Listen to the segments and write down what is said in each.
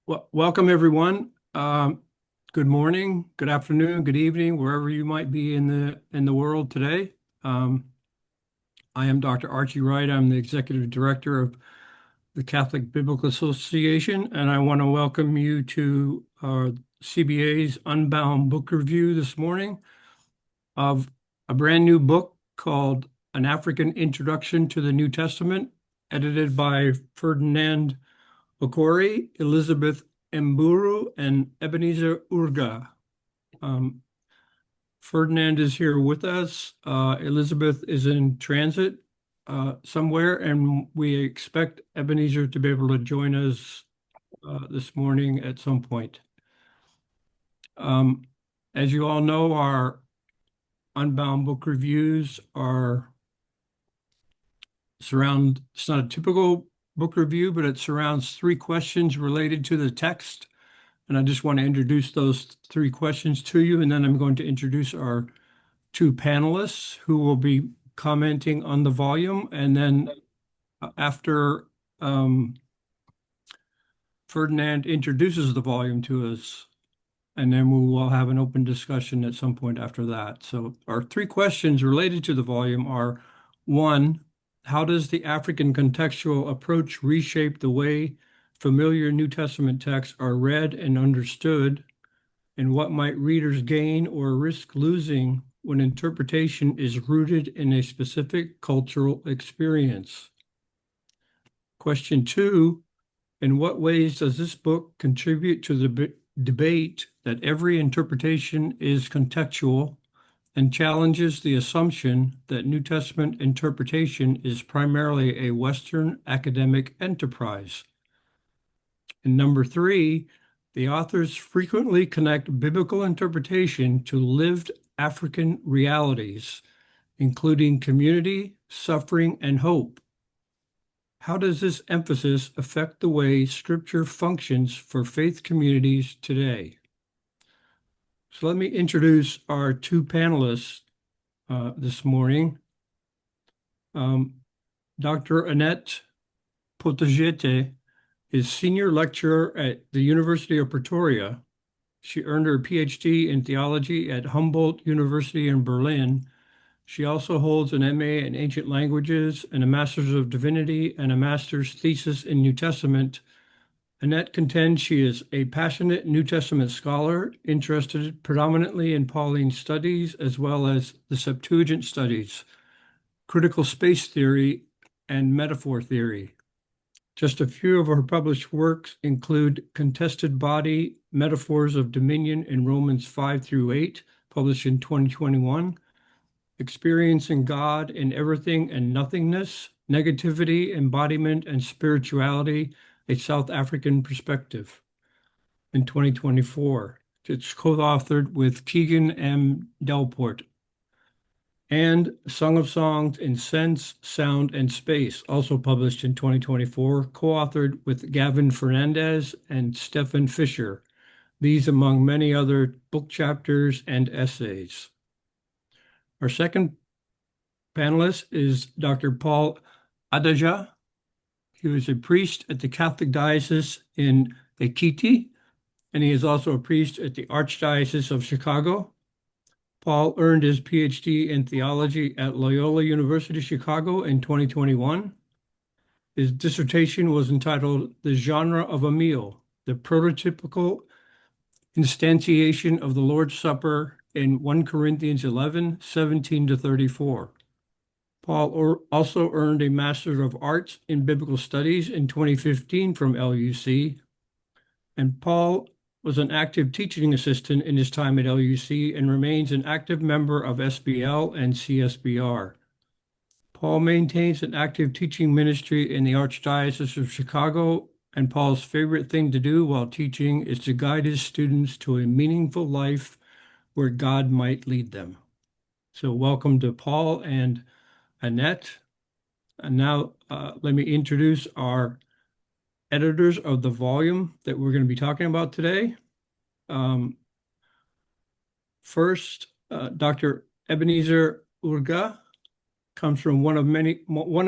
Well, welcome everyone. Good morning, good afternoon, good evening, wherever you might be in the world today. Um, I am Dr. Archie Wright. I'm the Executive Director of the Catholic Biblical Association, and I want to welcome you to our CBA's Unbound Book Review this morning of a brand new book called An African Introduction to the New Testament, edited by Ferdinand Okorie, Elizabeth Mburu, and Ebenezer Urga. Ferdinand is here with us. Elizabeth is in transit somewhere, and we expect Ebenezer to be able to join us this morning at some point. As you all know, our Unbound book reviews it's not a typical book review, but it surrounds three questions related to the text. And I just want to introduce those three questions to you, and then I'm going to introduce our two panelists who will be commenting on the volume. And then after Ferdinand introduces the volume to us, and then we will have an open discussion at some point after that. So our three questions related to the volume are: one, how does the African contextual approach reshape the way familiar New Testament texts are read and understood? And what might readers gain or risk losing when interpretation is rooted in a specific cultural experience? Question two, in what ways does this book contribute to the debate that every interpretation is contextual and challenges the assumption that New Testament interpretation is primarily a Western academic enterprise? And number three, the authors frequently connect biblical interpretation to lived African realities, including community, suffering, and hope. How does this emphasis affect the way Scripture functions for faith communities today? So let me introduce our two panelists this morning. Dr. Annette Potgieter is senior lecturer at the University of Pretoria. She earned her PhD in theology at Humboldt University in Berlin. She also holds an MA in ancient languages and a Master's of Divinity and a Master's thesis in New Testament. Annette contends she is a passionate New Testament scholar, interested predominantly in Pauline studies as well as the Septuagint studies, critical space theory, and metaphor theory. Just a few of her published works include Contested Body, Metaphors of Dominion in Romans 5 through 8, published in 2021, Experiencing God in Everything and Nothingness, Negativity, Embodiment, and Spirituality, a South African Perspective, in 2024. It's co-authored with Keegan M. Delport. And Song of Songs in Sense, Sound, and Space, also published in 2024, co-authored with Gavin Fernandez and Stephen Fisher. These among many other book chapters and essays. Our second panelist is Dr. Paul Adaji. He was a priest at the Catholic Diocese in Ekiti, and he is also a priest at the Archdiocese of Chicago. Paul earned his PhD in theology at Loyola University Chicago in 2021. His dissertation was entitled The Genre of a Meal, the Prototypical Instantiation of the Lord's Supper in 1 Corinthians 11, 17 to 34. Paul also earned a Master of Arts in Biblical Studies in 2015 from LUC. And Paul was an active teaching assistant in his time at LUC and remains an active member of SBL and CSBR. Paul maintains an active teaching ministry in the Archdiocese of Chicago, and Paul's favorite thing to do while teaching is to guide his students to a meaningful life where God might lead them. So welcome to Paul and Annette. And now let me introduce our editors of the volume that we're going to be talking about today. First, Dr. Ebenezer Urga comes from one of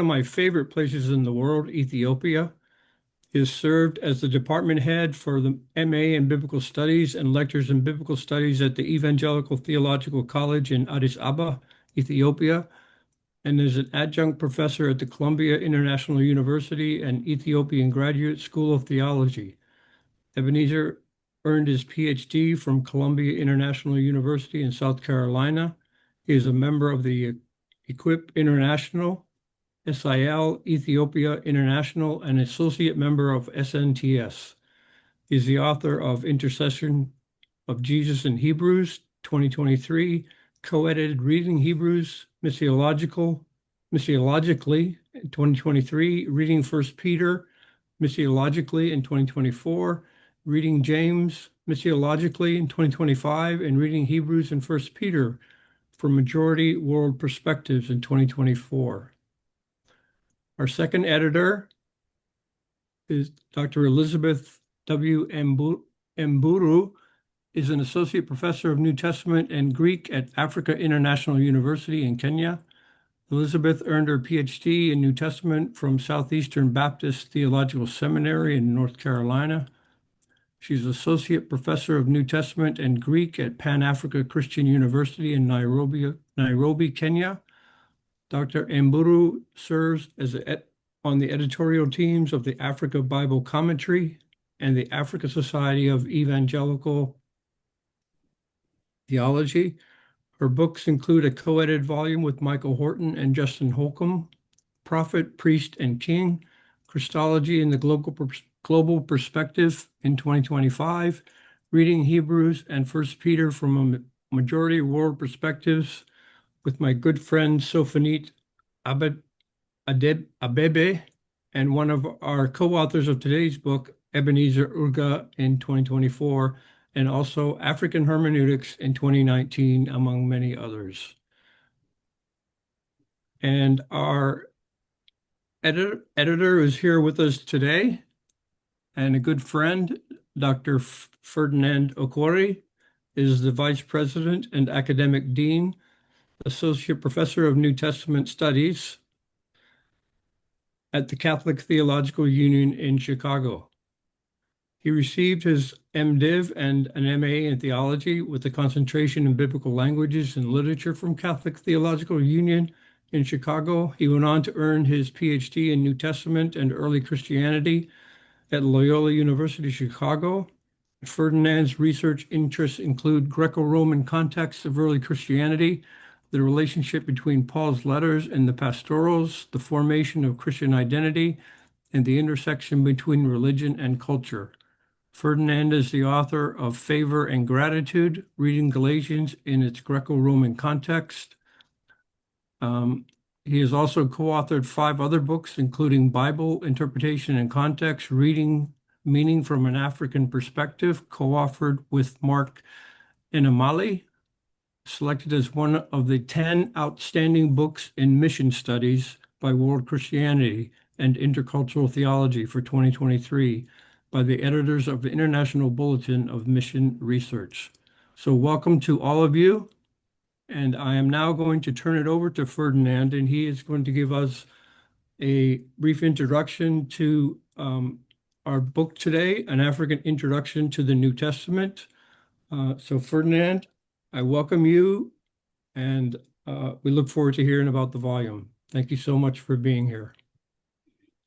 my favorite places in the world, Ethiopia. He has served as the department head for the MA in Biblical Studies and lectures in Biblical Studies at the Evangelical Theological College in Addis Ababa, Ethiopia, and is an adjunct professor at the Columbia International University and Ethiopian Graduate School of Theology. Ebenezer earned his PhD from Columbia International University in South Carolina. He is a member of the Equip International, SIL, Ethiopia International, and associate member of SNTS. He is the author of Intercession of Jesus in Hebrews 2023, co-edited Reading Hebrews Missiologically in 2023, Reading 1 Peter Missiologically in 2024, Reading James Missiologically in 2025, and Reading Hebrews and 1 Peter for Majority World Perspectives in 2024. Our second editor is Dr. Elizabeth W. Mburu, is an associate professor of New Testament and Greek at Africa International University in Kenya. Elizabeth earned her PhD in New Testament from Southeastern Baptist Theological Seminary in North Carolina. She's associate professor of New Testament and Greek at Pan Africa Christian University in Nairobi, Kenya. Dr. Mburu serves as on the editorial teams of the Africa Bible Commentary and the Africa Society of Evangelical Theology. Her books include a co-edited volume with Michael Horton and Justin Holcomb, Prophet, Priest, and King, Christology in the Global Perspective in 2025, Reading Hebrews and 1 Peter from a Majority World Perspectives with my good friend Sophanit Abebe, and one of our co-authors of today's book, Ebenezer Urga, in 2024, and also African Hermeneutics in 2019, among many others. And our editor is here with us today, and a good friend, Dr. Ferdinand Okorie, is the Vice President and Academic Dean, Associate Professor of New Testament Studies at the Catholic Theological Union in Chicago. He received his MDiv and an MA in theology with a concentration in biblical languages and literature from Catholic Theological Union in Chicago. He went on to earn his PhD in New Testament and early Christianity at Loyola University Chicago. Ferdinand's research interests include Greco-Roman contexts of early Christianity, the relationship between Paul's letters and the pastorals, the formation of Christian identity, and the intersection between religion and culture. Ferdinand is the author of Favor and Gratitude, Reading Galatians in its Greco-Roman Context. He has also co-authored 5 other books, including Bible Interpretation and Context, Reading Meaning from an African Perspective, co-authored with Mark Enamali, selected as one of the 10 outstanding books in mission studies by World Christianity and Intercultural Theology for 2023 by the editors of the International Bulletin of Mission Research. So welcome to all of you. And I am now going to turn it over to Ferdinand, and he is going to give us a brief introduction to our book today, An African Introduction to the New Testament. So Ferdinand, I welcome you, and we look forward to hearing about the volume. Thank you so much for being here.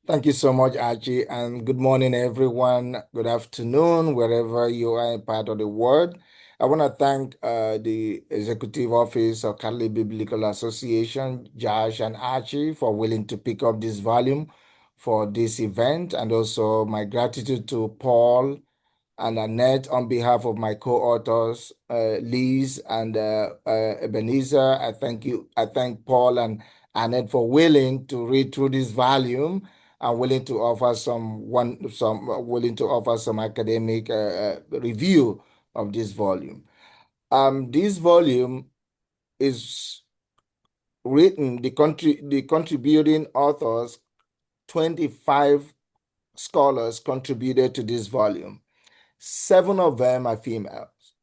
Thank you so much, Archie, and good morning, everyone. Good afternoon, wherever you are in part of the world. I want to thank the Executive Office of Catholic Biblical Association, Josh and Archie, for willing to pick up this volume for this event, and also my gratitude to Paul and Annette on behalf of my co-authors, Liz and Ebenezer. I thank Paul and Annette for willing to read through this volume and willing to offer some academic review of this volume. This volume is written, the contributing authors, 25 scholars contributed to this volume. 7 of them are females,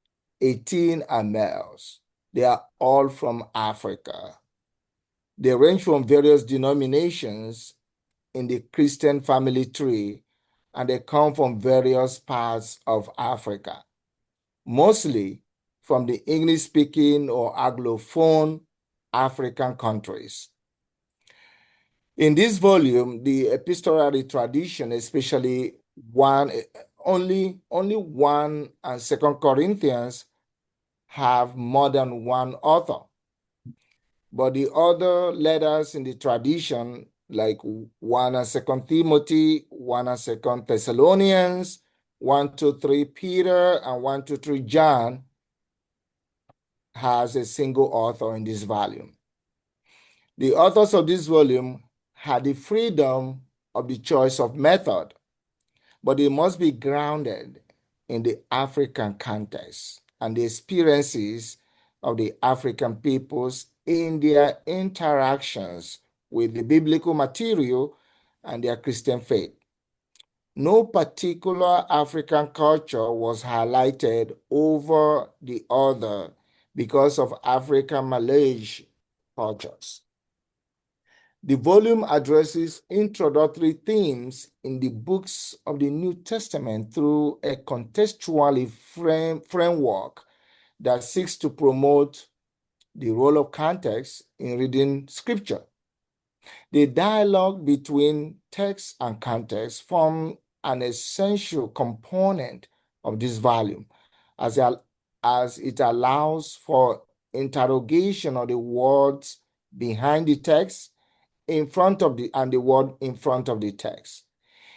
18 are males. They are all from Africa. They range from various denominations in the Christian family tree and they come from various parts of Africa, mostly from the English-speaking or Anglophone African countries. In this volume, the epistolary tradition, especially only 1 and 2 Corinthians, have more than one author. But the other letters in the tradition, like 1 and 2 Timothy, 1 and 2 Thessalonians, 1 to 3 Peter, and 1 to 3 John, has a single author in this volume. The authors of this volume had the freedom of the choice of method, but it must be grounded in the African context and the experiences of the African peoples in their interactions with the biblical material and their Christian faith. No particular African culture was highlighted over the other because of African Malay cultures. The volume addresses introductory themes in the books of the New Testament through a contextually framework that seeks to promote the role of context in reading scripture. The dialogue between text and context form an essential component of this volume, as it allows for interrogation of the words behind the text in front of the word in front of the text.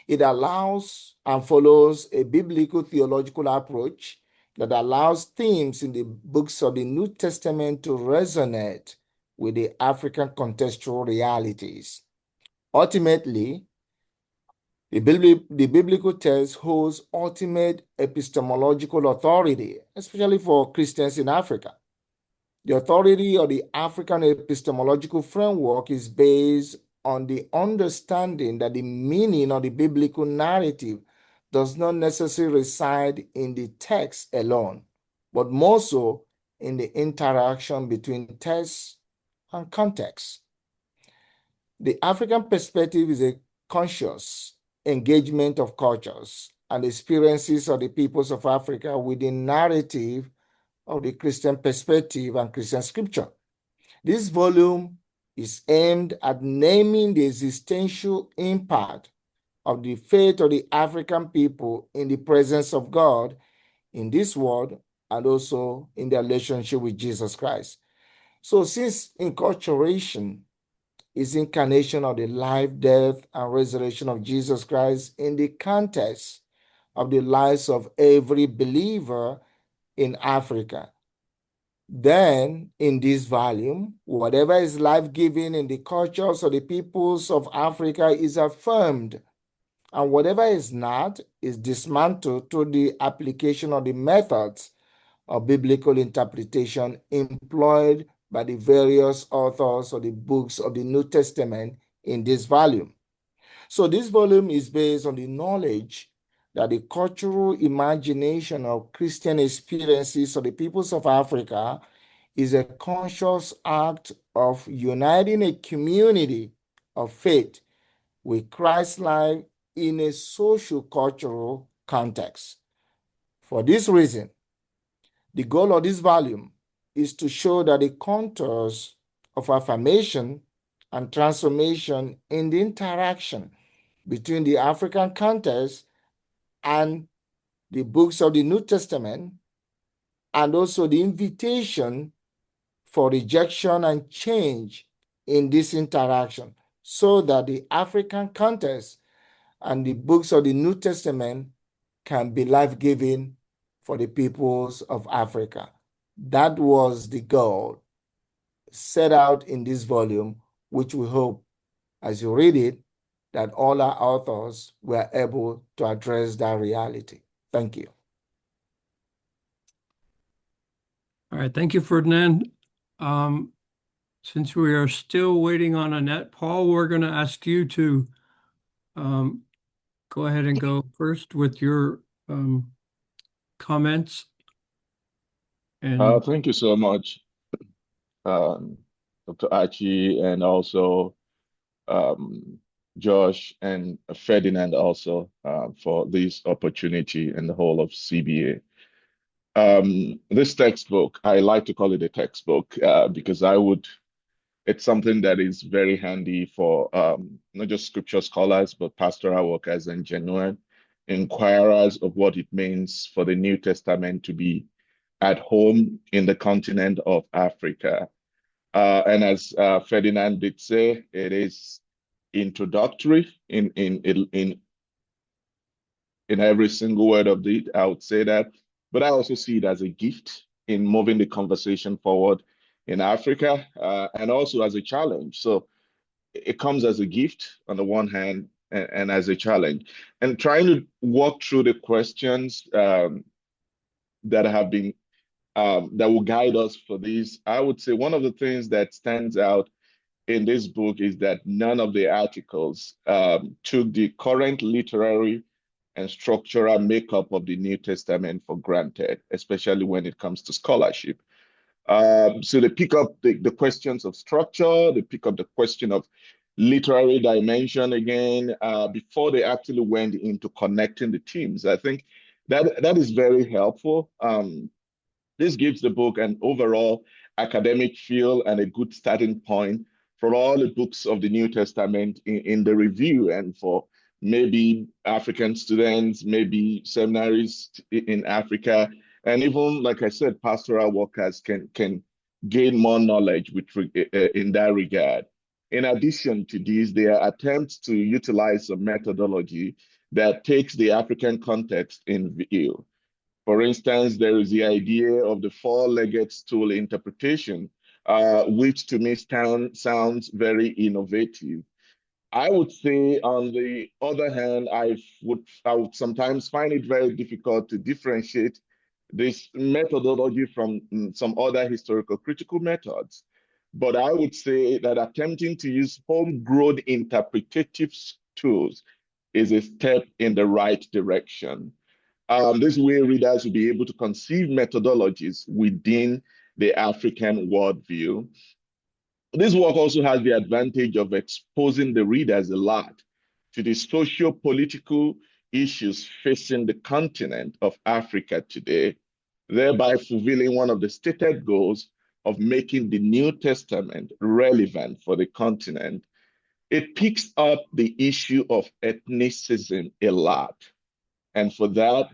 It allows and follows a biblical theological approach that allows themes in the books of the New Testament to resonate with the African contextual realities. Ultimately, the biblical text holds ultimate epistemological authority, especially for Christians in Africa. The authority of the African epistemological framework is based on the understanding that the meaning of the biblical narrative does not necessarily reside in the text alone, but more so in the interaction between text and context. The African perspective is a conscious engagement of cultures and experiences of the peoples of Africa with the narrative of the Christian perspective and Christian scripture. This volume is aimed at naming the existential impact of the faith of the African people in the presence of God in this world and also in their relationship with Jesus Christ. So since enculturation is incarnation of the life, death, and resurrection of Jesus Christ in the context of the lives of every believer in Africa, then in this volume, whatever is life-giving in the cultures of the peoples of Africa is affirmed, and whatever is not is dismantled through the application of the methods of biblical interpretation employed by the various authors of the books of the New Testament in this volume. So this volume is based on the knowledge that the cultural imagination of Christian experiences of the peoples of Africa is a conscious act of uniting a community of faith with Christ's life in a social-cultural context. For this reason, the goal of this volume is to show that the contours of affirmation and transformation in the interaction between the African context and the books of the New Testament, and also the invitation for rejection and change in this interaction, so that the African context and the books of the New Testament can be life-giving for the peoples of Africa. That was the goal set out in this volume, which we hope, as you read it, that all our authors were able to address that reality. Thank you. All right, thank you, Ferdinand. Since we are still waiting on Annette, Paul, we're going to ask you to go ahead and go first with your comments. And Thank you so much, Dr. Archie, and also Josh, and Ferdinand also for this opportunity and the whole of CBA. This textbook, I like to call it a textbook because it's something that is very handy for not just scripture scholars, but pastoral workers and genuine inquirers of what it means for the New Testament to be at home in the continent of Africa. And as Ferdinand did say, it is introductory in every single word of it. I would say that, but I also see it as a gift in moving the conversation forward in Africa, and also as a challenge. So it comes as a gift on the one hand, and as a challenge, and trying to walk through the questions that have been that will guide us for this. I would say one of the things that stands out in this book is that none of the articles took the current literary and structural makeup of the New Testament for granted, especially when it comes to scholarship. So they pick up the questions of structure, they pick up the question of literary dimension again, before they actually went into connecting the themes. I think that is very helpful. This gives the book an overall academic feel and a good starting point for all the books of the New Testament in the review, and for maybe African students, maybe seminaries in Africa, and even, like I said, pastoral workers can gain more knowledge in that regard. In addition to these, there are attempts to utilize a methodology that takes the African context in view. For instance, there is the idea of the four-legged stool interpretation, which to me sounds very innovative. I would say, on the other hand, I would sometimes find it very difficult to differentiate this methodology from some other historical critical methods. But I would say that attempting to use homegrown interpretative tools is a step in the right direction. This way, readers will be able to conceive methodologies within the African worldview. This work also has the advantage of exposing the readers a lot to the socio-political issues facing the continent of Africa today, thereby fulfilling one of the stated goals of making the New Testament relevant for the continent. It picks up the issue of ethnicism a lot. And for that,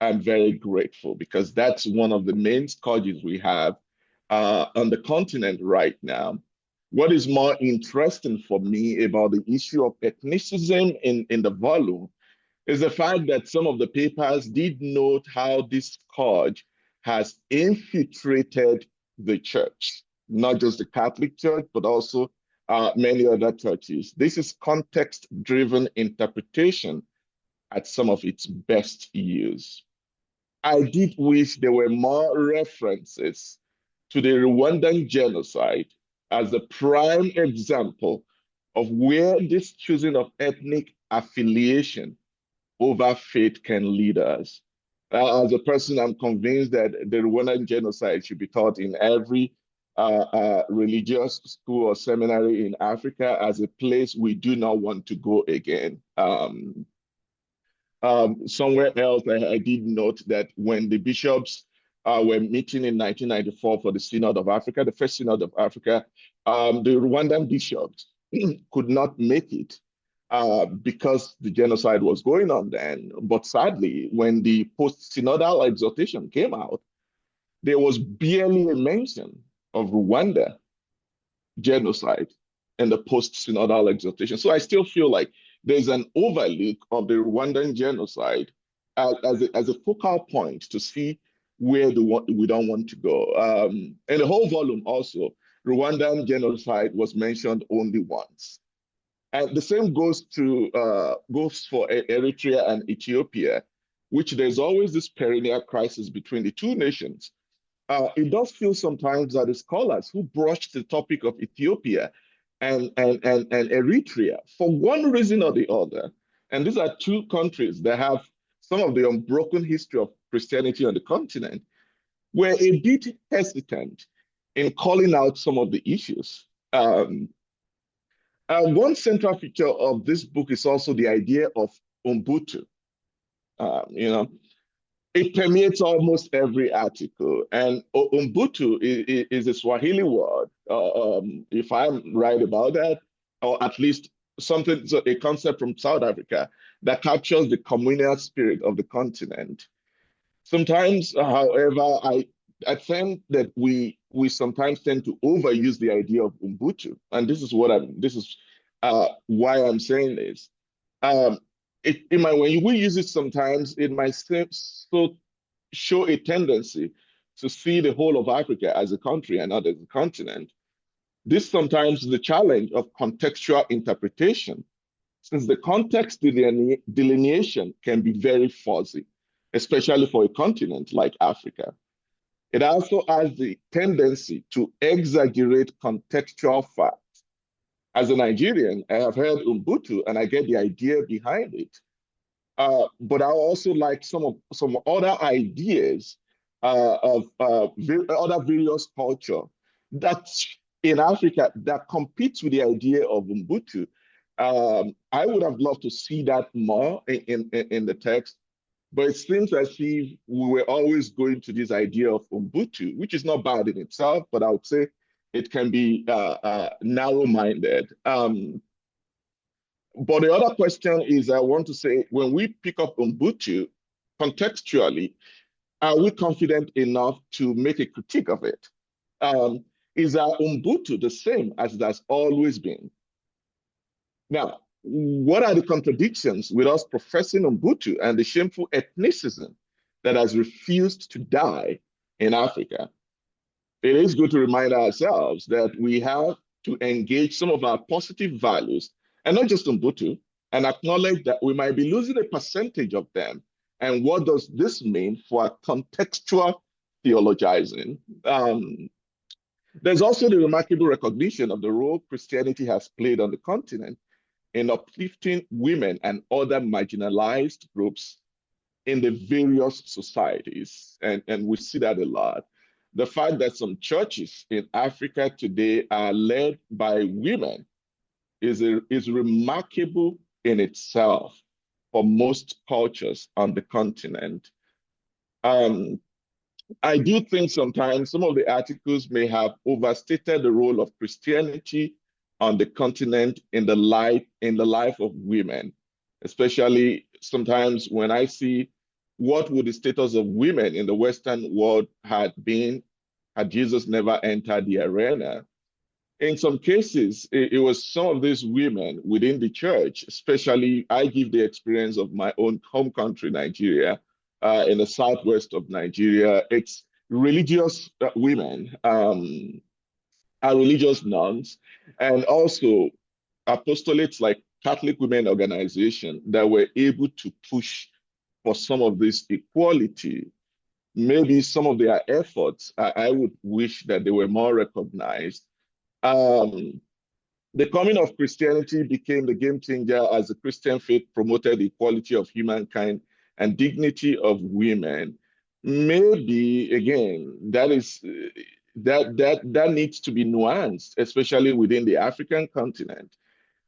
I'm very grateful, because that's one of the main scourges we have on the continent right now. What is more interesting for me about the issue of ethnicism in the volume is the fact that some of the papers did note how this scourge has infiltrated the church, not just the Catholic Church, but also many other churches. This is context-driven interpretation at some of its best use. I did wish there were more references to the Rwandan genocide as a prime example of where this choosing of ethnic affiliation over faith can lead us. As a person, I'm convinced that the Rwandan genocide should be taught in every religious school or seminary in Africa as a place we do not want to go again. Somewhere else, I did note that when the bishops were meeting in 1994 for the Synod of Africa, the first Synod of Africa, the Rwandan bishops could not make it because the genocide was going on then. But sadly, when the post-synodal exhortation came out, there was barely a mention of Rwanda genocide and the post-synodal exhortation. So I still feel like there's an overlook of the Rwandan genocide as a focal point to see where we don't want to go. And the whole volume also, Rwandan genocide was mentioned only once. And the same goes for Eritrea and Ethiopia, which there's always this perennial crisis between the two nations. It does feel sometimes that the scholars who brushed the topic of Ethiopia and Eritrea, for one reason or the other, and these are two countries that have some of the unbroken history of Christianity on the continent, were a bit hesitant in calling out some of the issues. One central feature of this book is also the idea of Ubuntu. You know, it permeates almost every article. And Ubuntu is a Swahili word, if I'm right about that, or at least something, so a concept from South Africa that captures the communal spirit of the continent. Sometimes, however, I think that we sometimes tend to overuse the idea of Ubuntu, and this is why I'm saying this. Um, it might, when we use it sometimes, it might seem so show a tendency to see the whole of Africa as a country and not as a continent. This sometimes is the challenge of contextual interpretation, since the context delineation can be very fuzzy, especially for a continent like Africa. It also has the tendency to exaggerate contextual facts. As a Nigerian, I have heard Ubuntu and I get the idea behind it. But I also like some other ideas of other various culture that in Africa that competes with the idea of Ubuntu. I would have loved to see that more in the text, but it seems as if we were always going to this idea of Ubuntu, which is not bad in itself, but I would say it can be narrow-minded. But the other question is, I want to say, when we pick up Ubuntu contextually, are we confident enough to make a critique of it? Is our Ubuntu the same as it has always been? Now, what are the contradictions with us professing Ubuntu and the shameful ethnicism that has refused to die in Africa? It is good to remind ourselves that we have to engage some of our positive values, and not just Ubuntu, and acknowledge that we might be losing a percentage of them. And what does this mean for our contextual theologizing? There's also the remarkable recognition of the role Christianity has played on the continent in uplifting women and other marginalized groups in the various societies. And we see that a lot. The fact that some churches in Africa today are led by women is remarkable in itself for most cultures on the continent. I do think sometimes some of the articles may have overstated the role of Christianity on the continent in the life of women, especially sometimes when I see what would the status of women in the Western world had been had Jesus never entered the arena. In some cases, it was some of these women within the church, especially I give the experience of my own home country, Nigeria, in the southwest of Nigeria. It's religious women, are religious nuns, and also apostolates like Catholic Women Organization that were able to push for some of this equality. Maybe some of their efforts, I would wish that they were more recognized. Um, the coming of Christianity became the game changer as the Christian faith promoted the equality of humankind and dignity of women. Maybe again, that needs to be nuanced, especially within the African continent.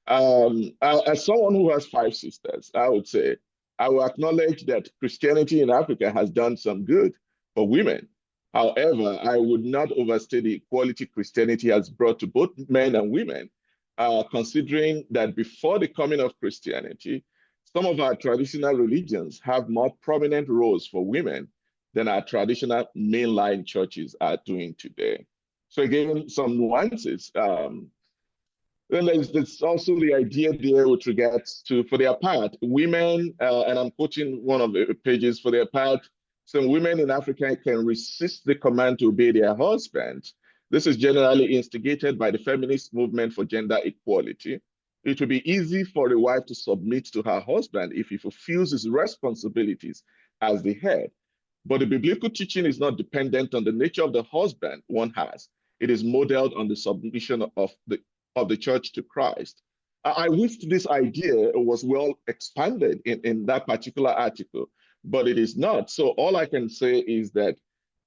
As someone who has five sisters, I would say I will acknowledge that Christianity in Africa has done some good for women. However, I would not overstate the equality Christianity has brought to both men and women, considering that before the coming of Christianity, some of our traditional religions have more prominent roles for women than our traditional mainline churches are doing today. So again, some nuances. Then there's also the idea there with regards to, for their part, women, and I'm quoting one of the pages, for their part, some women in Africa can resist the command to obey their husbands. This is generally instigated by the feminist movement for gender equality. It will be easy for a wife to submit to her husband if he fulfills his responsibilities as the head. But the biblical teaching is not dependent on the nature of the husband one has. It is modeled on the submission of the church to Christ. I wished this idea was well expanded in that particular article, but it is not. So all I can say is that,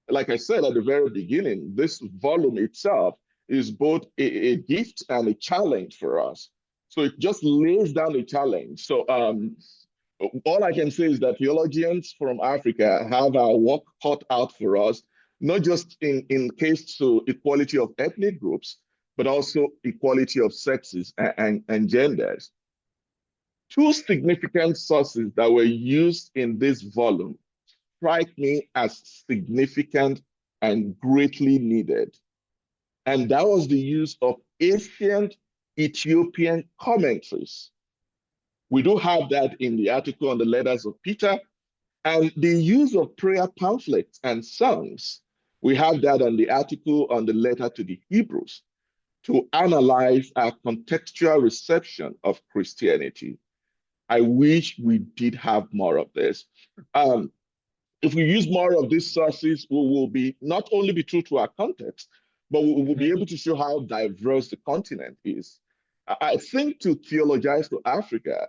like I said at the very beginning, this volume itself is both a gift and a challenge for us. So it just lays down a challenge. So all I can say is that theologians from Africa have our work cut out for us, not just in case to equality of ethnic groups, but also equality of sexes and genders. Two significant sources that were used in this volume strike me as significant and greatly needed. And that was the use of ancient Ethiopian commentaries. We do have that in the article on the letters of Peter, and the use of prayer pamphlets and songs. We have that on the article on the letter to the Hebrews to analyze our contextual reception of Christianity. I wish we did have more of this. If we use more of these sources, we will be not only be true to our context, but we will be able to show how diverse the continent is. I think to theologize to Africa,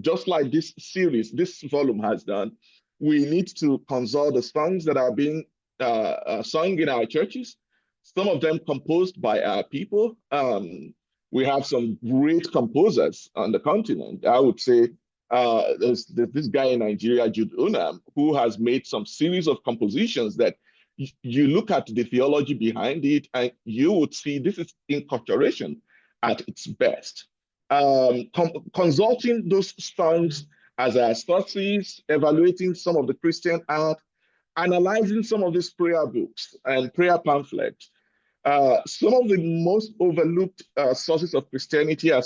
just like this series, this volume has done, we need to consult the songs that are being sung in our churches, some of them composed by our people. We have some great composers on the continent. I would say there's this guy in Nigeria, Jude Unam, who has made some series of compositions that you look at the theology behind it, and you would see this is enculturation at its best. Consulting those songs as our sources, evaluating some of the Christian art, analyzing some of these prayer books and prayer pamphlets. Some of the most overlooked sources of Christianity are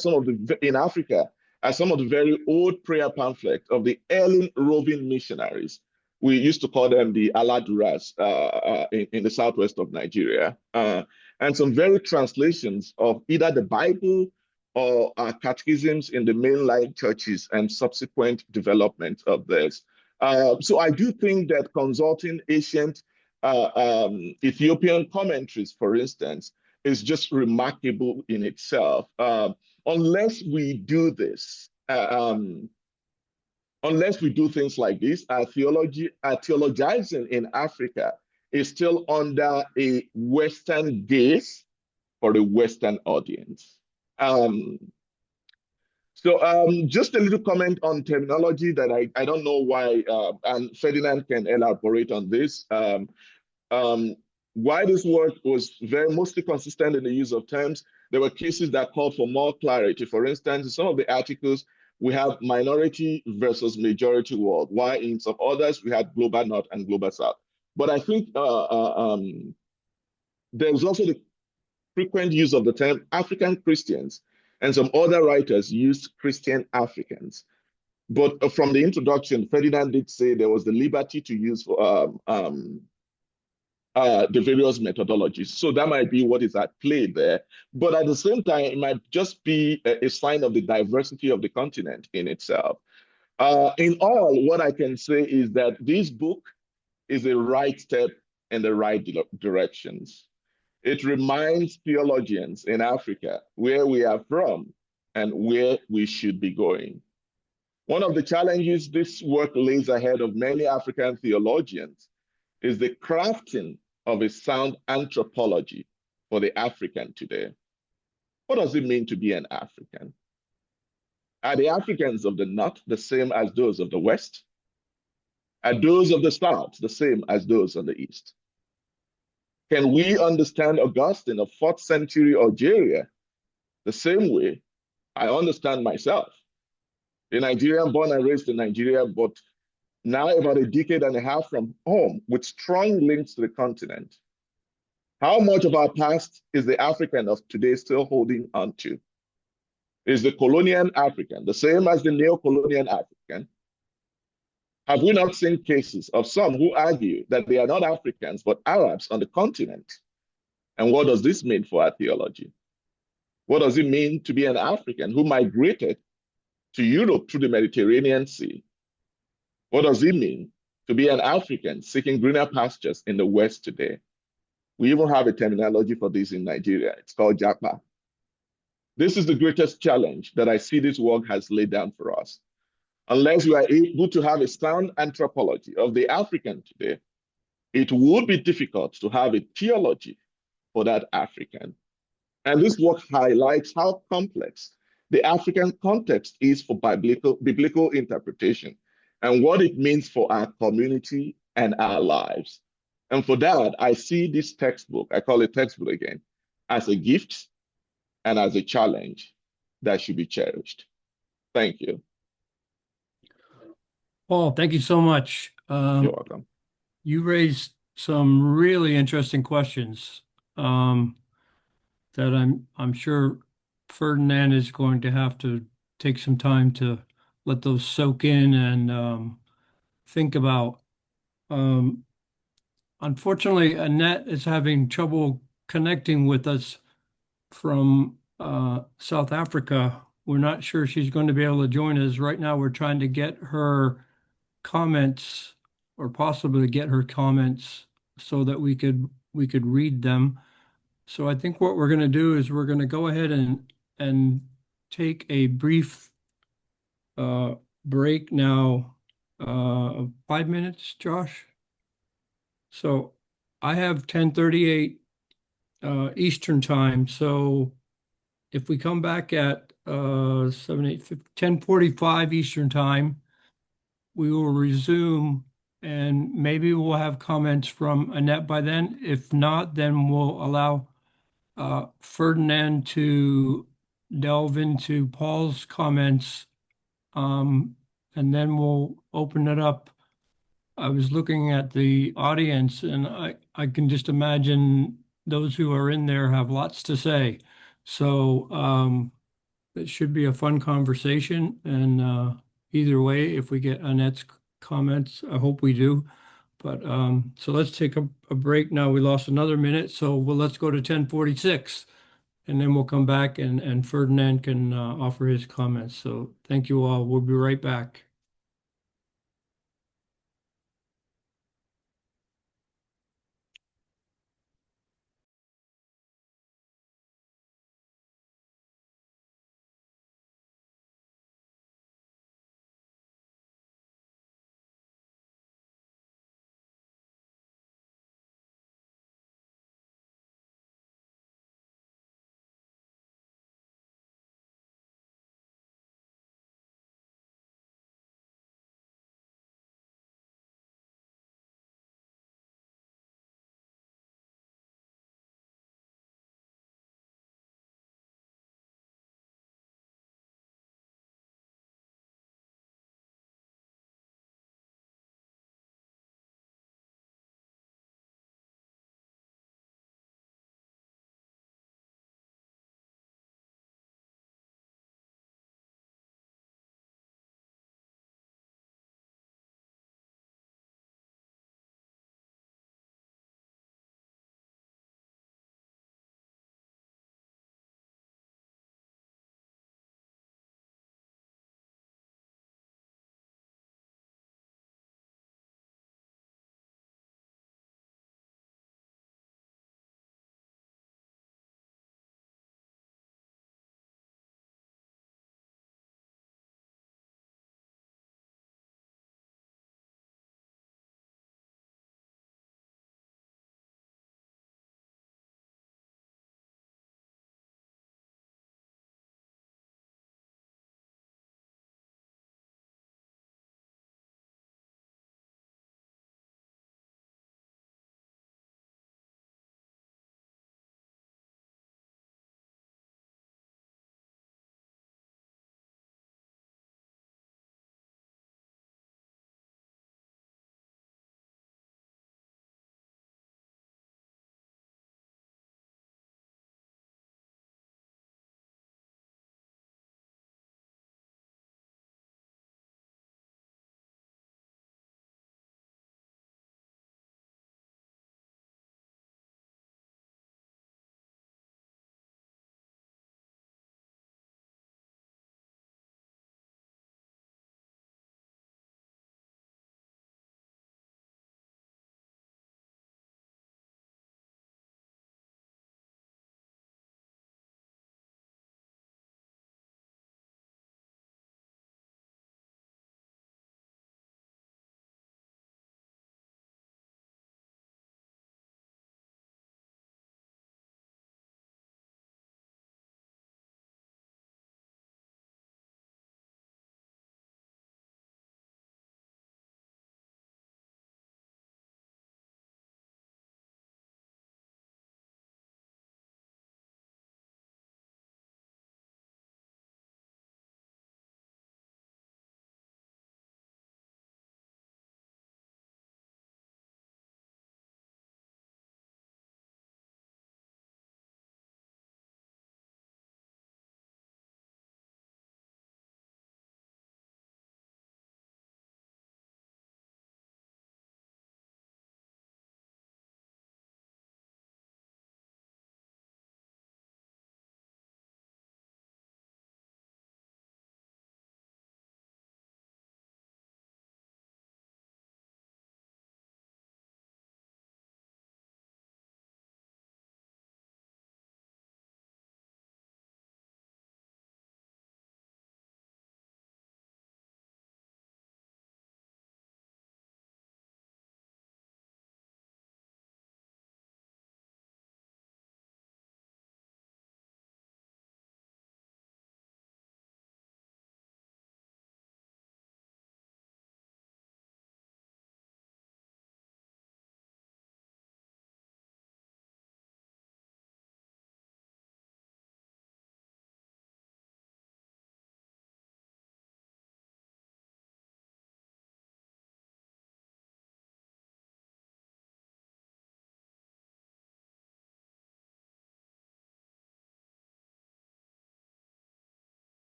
in Africa, are some of the very old prayer pamphlets of the early roving missionaries. We used to call them the Aladuras in the southwest of Nigeria. And some very translations of either the Bible or catechisms in the mainline churches and subsequent development of this. So I do think that consulting ancient Ethiopian commentaries, for instance, is just remarkable in itself. Unless we do this, unless we do things like this, our theologizing in Africa is still under a Western gaze for a Western audience. Just a little comment on terminology that I don't know why, and Ferdinand can elaborate on this. Why this work was mostly consistent in the use of terms. There were cases that called for more clarity. For instance, in some of the articles, we have minority versus majority world, while in some others, we had global north and global south. But I think there's also the frequent use of the term African Christians, and some other writers used Christian Africans. But from the introduction, Ferdinand did say there was the liberty to use the various methodologies. So that might be what is at play there. But at the same time, it might just be a sign of the diversity of the continent in itself. In all, what I can say is that this book is a right step in the right directions. It reminds theologians in Africa where we are from and where we should be going. One of the challenges this work lays ahead of many African theologians is the crafting of a sound anthropology for the African today. What does it mean to be an African? Are the Africans of the North the same as those of the West? Are those of the South the same as those of the East? Can we understand Augustine of 4th century Algeria the same way I understand myself? A Nigerian born and raised in Nigeria, but now about a decade and a half from home with strong links to the continent. How much of our past is the African of today still holding on to? Is the colonial African the same as the neo-colonial African? Have we not seen cases of some who argue that they are not Africans, but Arabs on the continent? And what does this mean for our theology? What does it mean to be an African who migrated to Europe through the Mediterranean Sea? What does it mean to be an African seeking greener pastures in the West today? We even have a terminology for this in Nigeria. It's called Japa. This is the greatest challenge that I see this work has laid down for us. Unless we are able to have a sound anthropology of the African today, it would be difficult to have a theology for that African. And this work highlights how complex the African context is for biblical interpretation and what it means for our community and our lives. And for that, I see this textbook, I call it textbook again, as a gift and as a challenge that should be cherished. Thank you. Paul, thank you so much. You're welcome. You raised some really interesting questions that I'm sure Ferdinand is going to have to take some time to let those soak in and think about. Um, Unfortunately, Annette is having trouble connecting with us from South Africa. We're not sure she's going to be able to join us. Right now, we're trying to get her comments or possibly get her comments so that we could read them. So I think what we're going to do is we're going to go ahead and take a brief break now of 5 minutes, Josh. So I have 10:38 Eastern time. So if we come back at 7, 8, 10:45 Eastern time, we will resume and maybe we'll have comments from Annette by then. If not, then we'll allow Ferdinand to delve into Paul's comments, and then we'll open it up. I was looking at the audience, and I can just imagine those who are in there have lots to say. So it should be a fun conversation. And either way, if we get Annette's comments, I hope we do. But so let's take a break now. We lost another minute, so let's go to 10:46. And then we'll come back and Ferdinand can offer his comments. So thank you all. We'll be right back.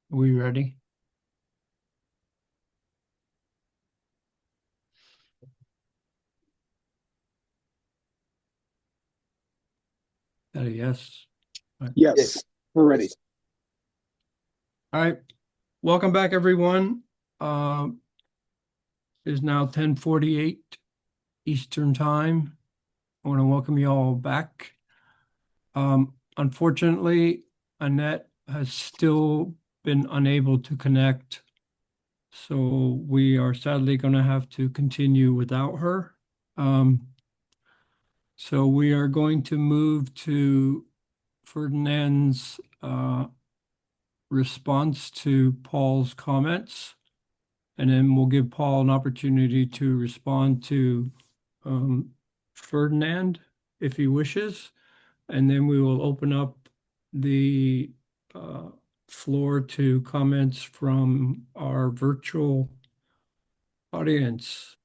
Are we ready? That a yes? Yes, we're ready. All right. Welcome back, everyone. It is now 10:48 Eastern Time. I want to welcome you all back. Unfortunately, Annette has still been unable to connect, so we are sadly going to have to continue without her. So we are going to move to Ferdinand's response to Paul's comments, and then we'll give Paul an opportunity to respond to Ferdinand if he wishes, and then we will open up the floor to comments from our virtual audience,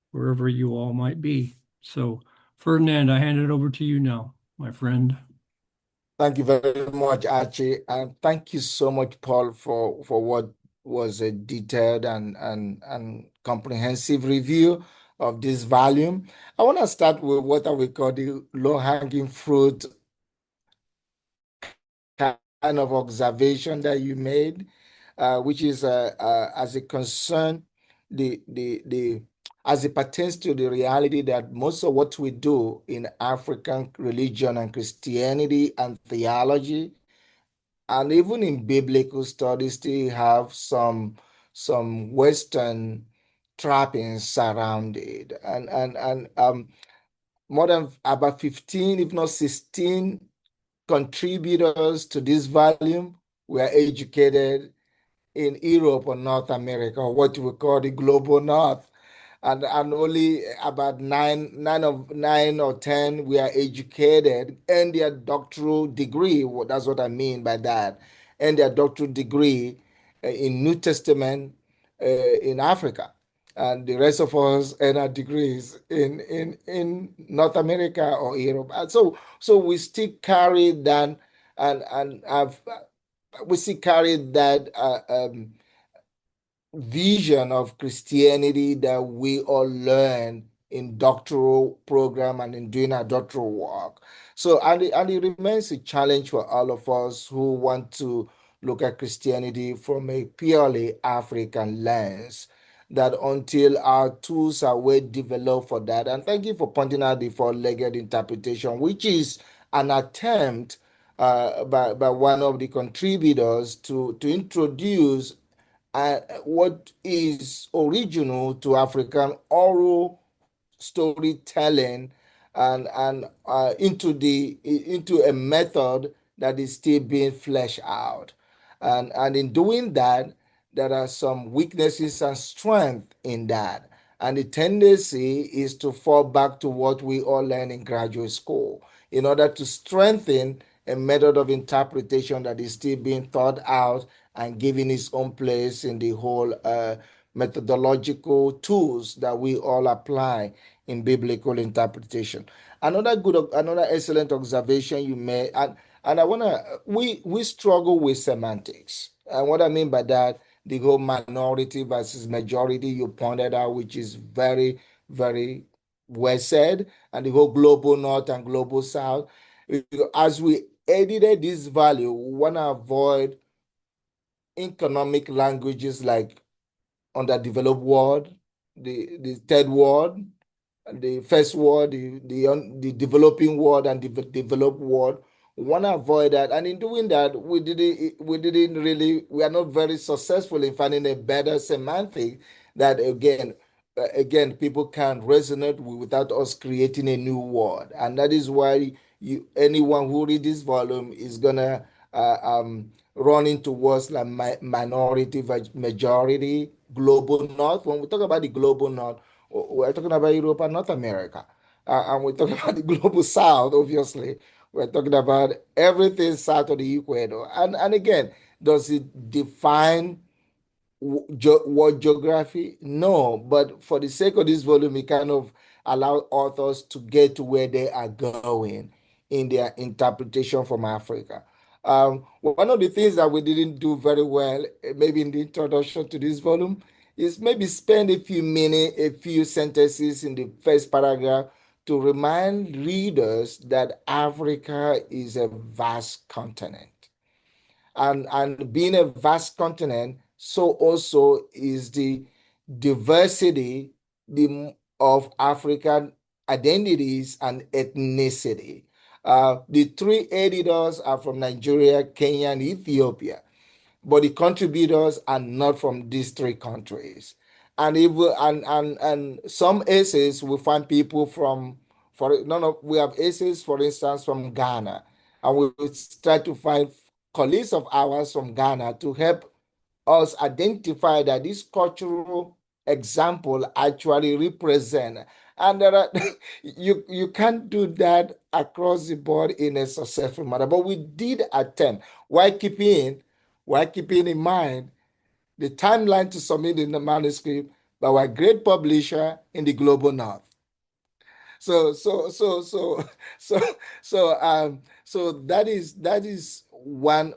wherever you all might be. So, Ferdinand, I hand it over to you now, my friend. Thank you very much, Archie, and thank you so much, Paul, for what was a detailed and comprehensive review of this volume. I want to start with what we call the low-hanging fruit kind of observation that you made, which is as it concern the as it pertains to the reality that most of what we do in African religion and Christianity and theology, and even in biblical studies, still have some Western trappings surrounded, and more than about 15, if not 16 contributors to this volume were educated in Europe or North America, or what we call the global North. And only about nine or 10 were educated and their doctoral degree. That's what I mean by that. And their doctoral degree in New Testament in Africa. And the rest of us earn our degrees in North America or Europe. And so we still carry that and have we still carry that vision of Christianity that we all learn in doctoral program and in doing our doctoral work. So, and it remains a challenge for all of us who want to look at Christianity from a purely African lens, that until our tools are well developed for that. And thank you for pointing out the four-legged interpretation, which is an attempt by one of the contributors to introduce what is original to African oral storytelling and into a method that is still being fleshed out. And in doing that, there are some weaknesses and strength in that. And the tendency is to fall back to what we all learn in graduate school in order to strengthen a method of interpretation that is still being thought out and given its own place in the whole methodological tools that we all apply in biblical interpretation. Another excellent observation you made, and I wanna we struggle with semantics. And what I mean by that, the whole minority versus majority you pointed out, which is very, very well said, and the whole global north and global south. As we edited this value, we want to avoid economic languages like underdeveloped world, the third world, the first world, the developing world, and the developed world. We want to avoid that, and in doing that, we are not very successful in finding a better semantic that again people can resonate with without us creating a new word, and that is why anyone who read this volume is gonna run into words like minority, majority, global north. When we talk about the global north, we're talking about Europe and North America. And we're talking about the global south, obviously. We're talking about everything south of the equator. And again, does it define what geography? No, but for the sake of this volume, we kind of allow authors to get to where they are going in their interpretation from Africa. One of the things that we didn't do very well, maybe in the introduction to this volume, is maybe spend a few minutes, a few sentences in the first paragraph to remind readers that Africa is a vast continent. And being a vast continent, so also is the diversity of African identities and ethnicity. The three editors are from Nigeria, Kenya, and Ethiopia, but the contributors are not from these three countries. And if we, and some essays we find people from, for none of we have essays, for instance, from Ghana, and we try to find colleagues of ours from Ghana to help us identify that this cultural example actually represent. And there are, you can't do that across the board in a successful manner, but we did attempt while keeping in mind the timeline to submit in the manuscript by our great publisher in the global north. So so so so so so that is one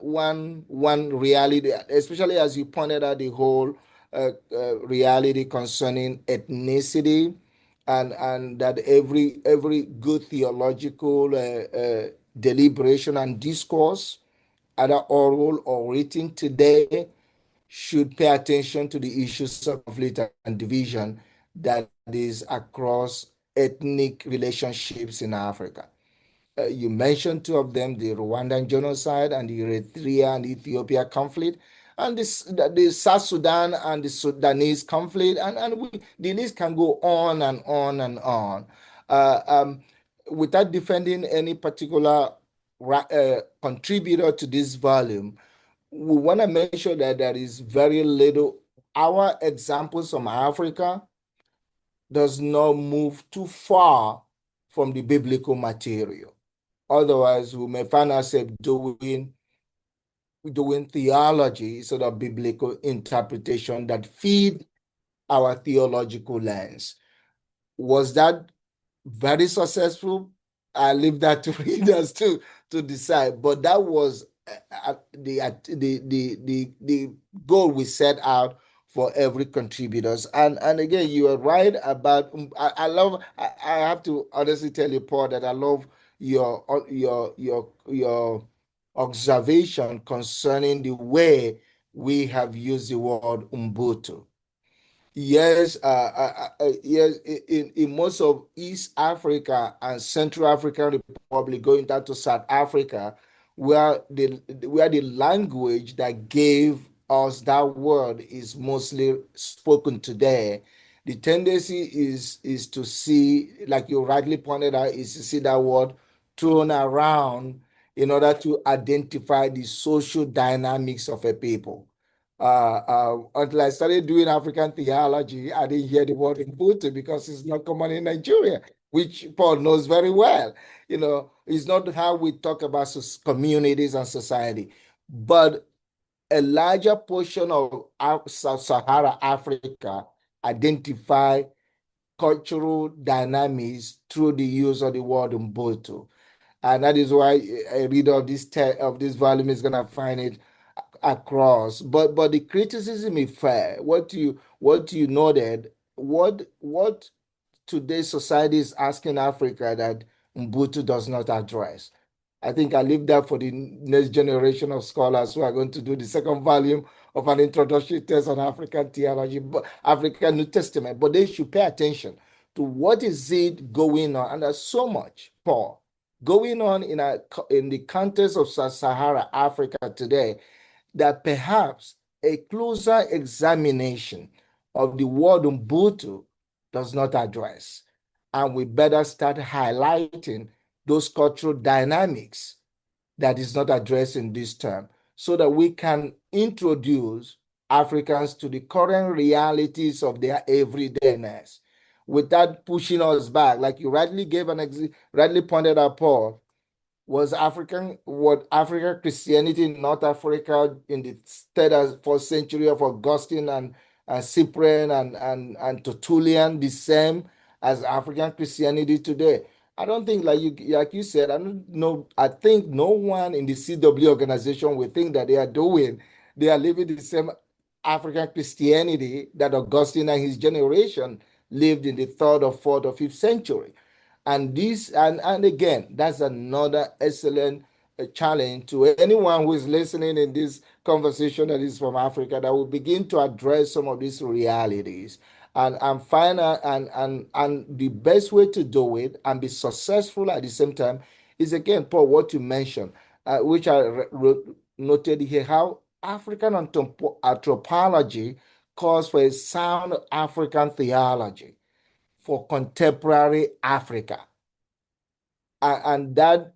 reality, especially as you pointed out the whole reality concerning ethnicity, and that every good theological deliberation and discourse, either oral or written today, should pay attention to the issues of conflict and division that is across ethnic relationships in Africa. You mentioned two of them, the Rwandan genocide and the Eritrea and Ethiopia conflict, and the South Sudan and the Sudanese conflict, the list can go on and on and on. Without defending any particular contributor to this volume, we want to make sure that there is very little. Our examples from Africa does not move too far from the biblical material. Otherwise, we may find ourselves doing theology instead of biblical interpretation that feed our theological lens. Was that very successful? I leave that to readers to decide. But that was the goal we set out for every contributors. And again, you are right about. I love. I have to honestly tell you, Paul, that I love your observation concerning the way we have used the word Ubuntu. Yes, yes. In most of East Africa and Central African Republic, going down to South Africa, where the language that gave us that word is mostly spoken today, the tendency is to see, like you rightly pointed out, is to see that word thrown around in order to identify the social dynamics of a people. Until I started doing African theology, I didn't hear the word Ubuntu because it's not common in Nigeria, which Paul knows very well. It's not how we talk about communities and society, but a larger portion of Sub-Sahara Africa identify cultural dynamics through the use of the word Ubuntu. And that is why a reader of this volume is going to find it across. But the criticism is fair. What you noted, what today's society is asking Africa that Ubuntu does not address. I think I leave that for the next generation of scholars who are going to do the second volume of an introductory test on African theology, African New Testament. But they should pay attention to what is it going on. And there's so much, Paul, going on in the context of Sub-Sahara Africa today, that perhaps a closer examination of the word Ubuntu does not address. And we better start highlighting those cultural dynamics that is not addressed in this term, so that we can introduce Africans to the current realities of their everydayness without pushing us back. Like you rightly pointed out, Paul, was African Christianity in North Africa in the third and fourth century of Augustine and Cyprian and Tertullian the same as African Christianity today? I don't think, like you said, I don't know. I think no one in the CW organization will think that they are living the same African Christianity that Augustine and his generation lived in the third or fourth or fifth century. And again, that's another excellent challenge to anyone who is listening in this conversation that is from Africa, that will begin to address some of these realities and find out, and the best way to do it and be successful at the same time is, again, Paul, what you mentioned, which I noted here, how African anthropology calls for a sound African theology for contemporary Africa. And that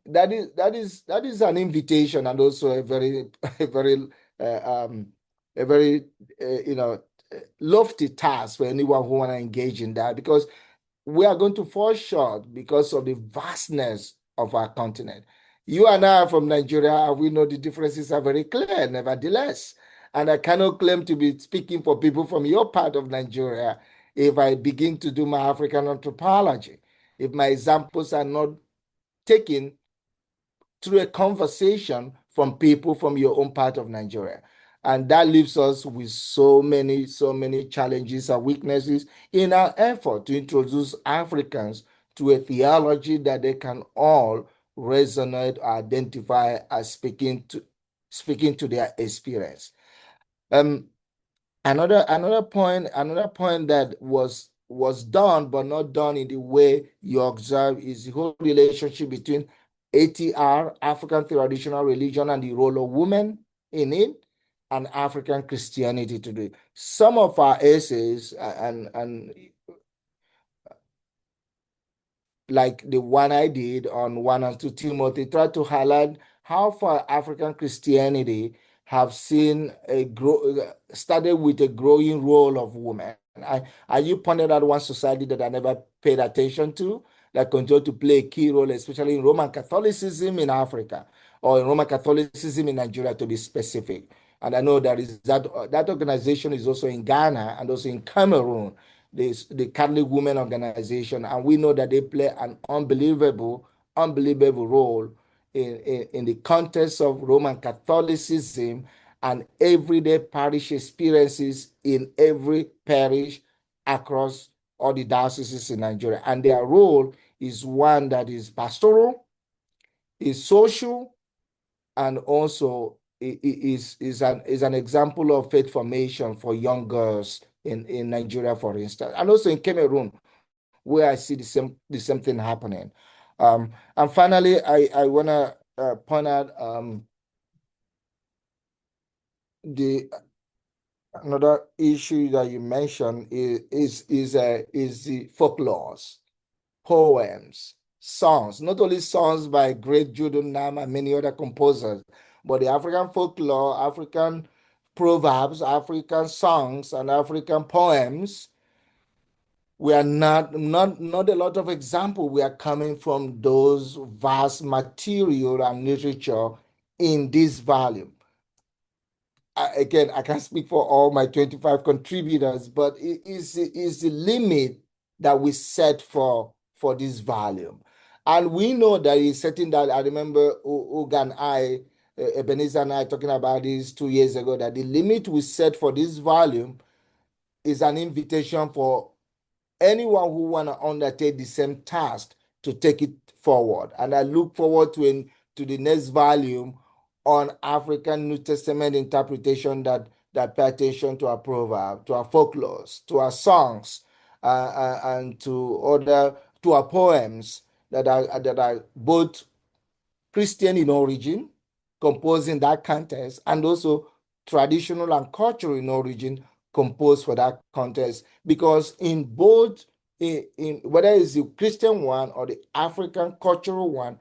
is an invitation, and also a very a very a very lofty task for anyone who want to engage in that, because we are going to fall short because of the vastness of our continent. You and I are from Nigeria, and we know the differences are very clear, nevertheless. And I cannot claim to be speaking for people from your part of Nigeria if I begin to do my African anthropology, if my examples are not taken through a conversation from people from your own part of Nigeria. And that leaves us with so many challenges and weaknesses in our effort to introduce Africans to a theology that they can all resonate or identify as speaking to their experience. Another point that was done but not done in the way you observe is the whole relationship between ATR, African traditional religion, and the role of women in it, and African Christianity today. Some of our essays and like the one I did on 1 and 2 Timothy tried to highlight how far African Christianity have seen started with a growing role of women. You pointed out one society that I never paid attention to, that continued to play a key role, especially in Roman Catholicism in Africa, or in Roman Catholicism in Nigeria, to be specific. And I know that organization is also in Ghana and also in Cameroon, the Catholic Women Organization, and we know that they play an unbelievable role in the context of Roman Catholicism and everyday parish experiences in every parish across all the dioceses in Nigeria. And their role is one that is pastoral, is social, and also is an example of faith formation for young girls in Nigeria, for instance, and also in Cameroon, where I see the same thing happening. And finally, I want to point out another issue that you mentioned is the folklores, poems, songs, not only songs by great Judo Nam and many other composers, but the African folklore, African proverbs, African songs, and African poems. We are not a lot of example. We are coming from those vast material and literature in this volume. Again, I can't speak for all my 25 contributors, but it is the limit that we set for this volume. And we know that it's setting that. I remember Urga and Ebenezer and I talking about this 2 years ago, that the limit we set for this volume is an invitation for anyone who want to undertake the same task to take it forward. And I look forward to the next volume on African New Testament interpretation that pay attention to our proverb, to our folklores, to our songs, and to our poems that are both Christian in origin, composed in that context, and also traditional and cultural in origin, composed for that context. Because in both, in whether it's the Christian one or the African cultural one,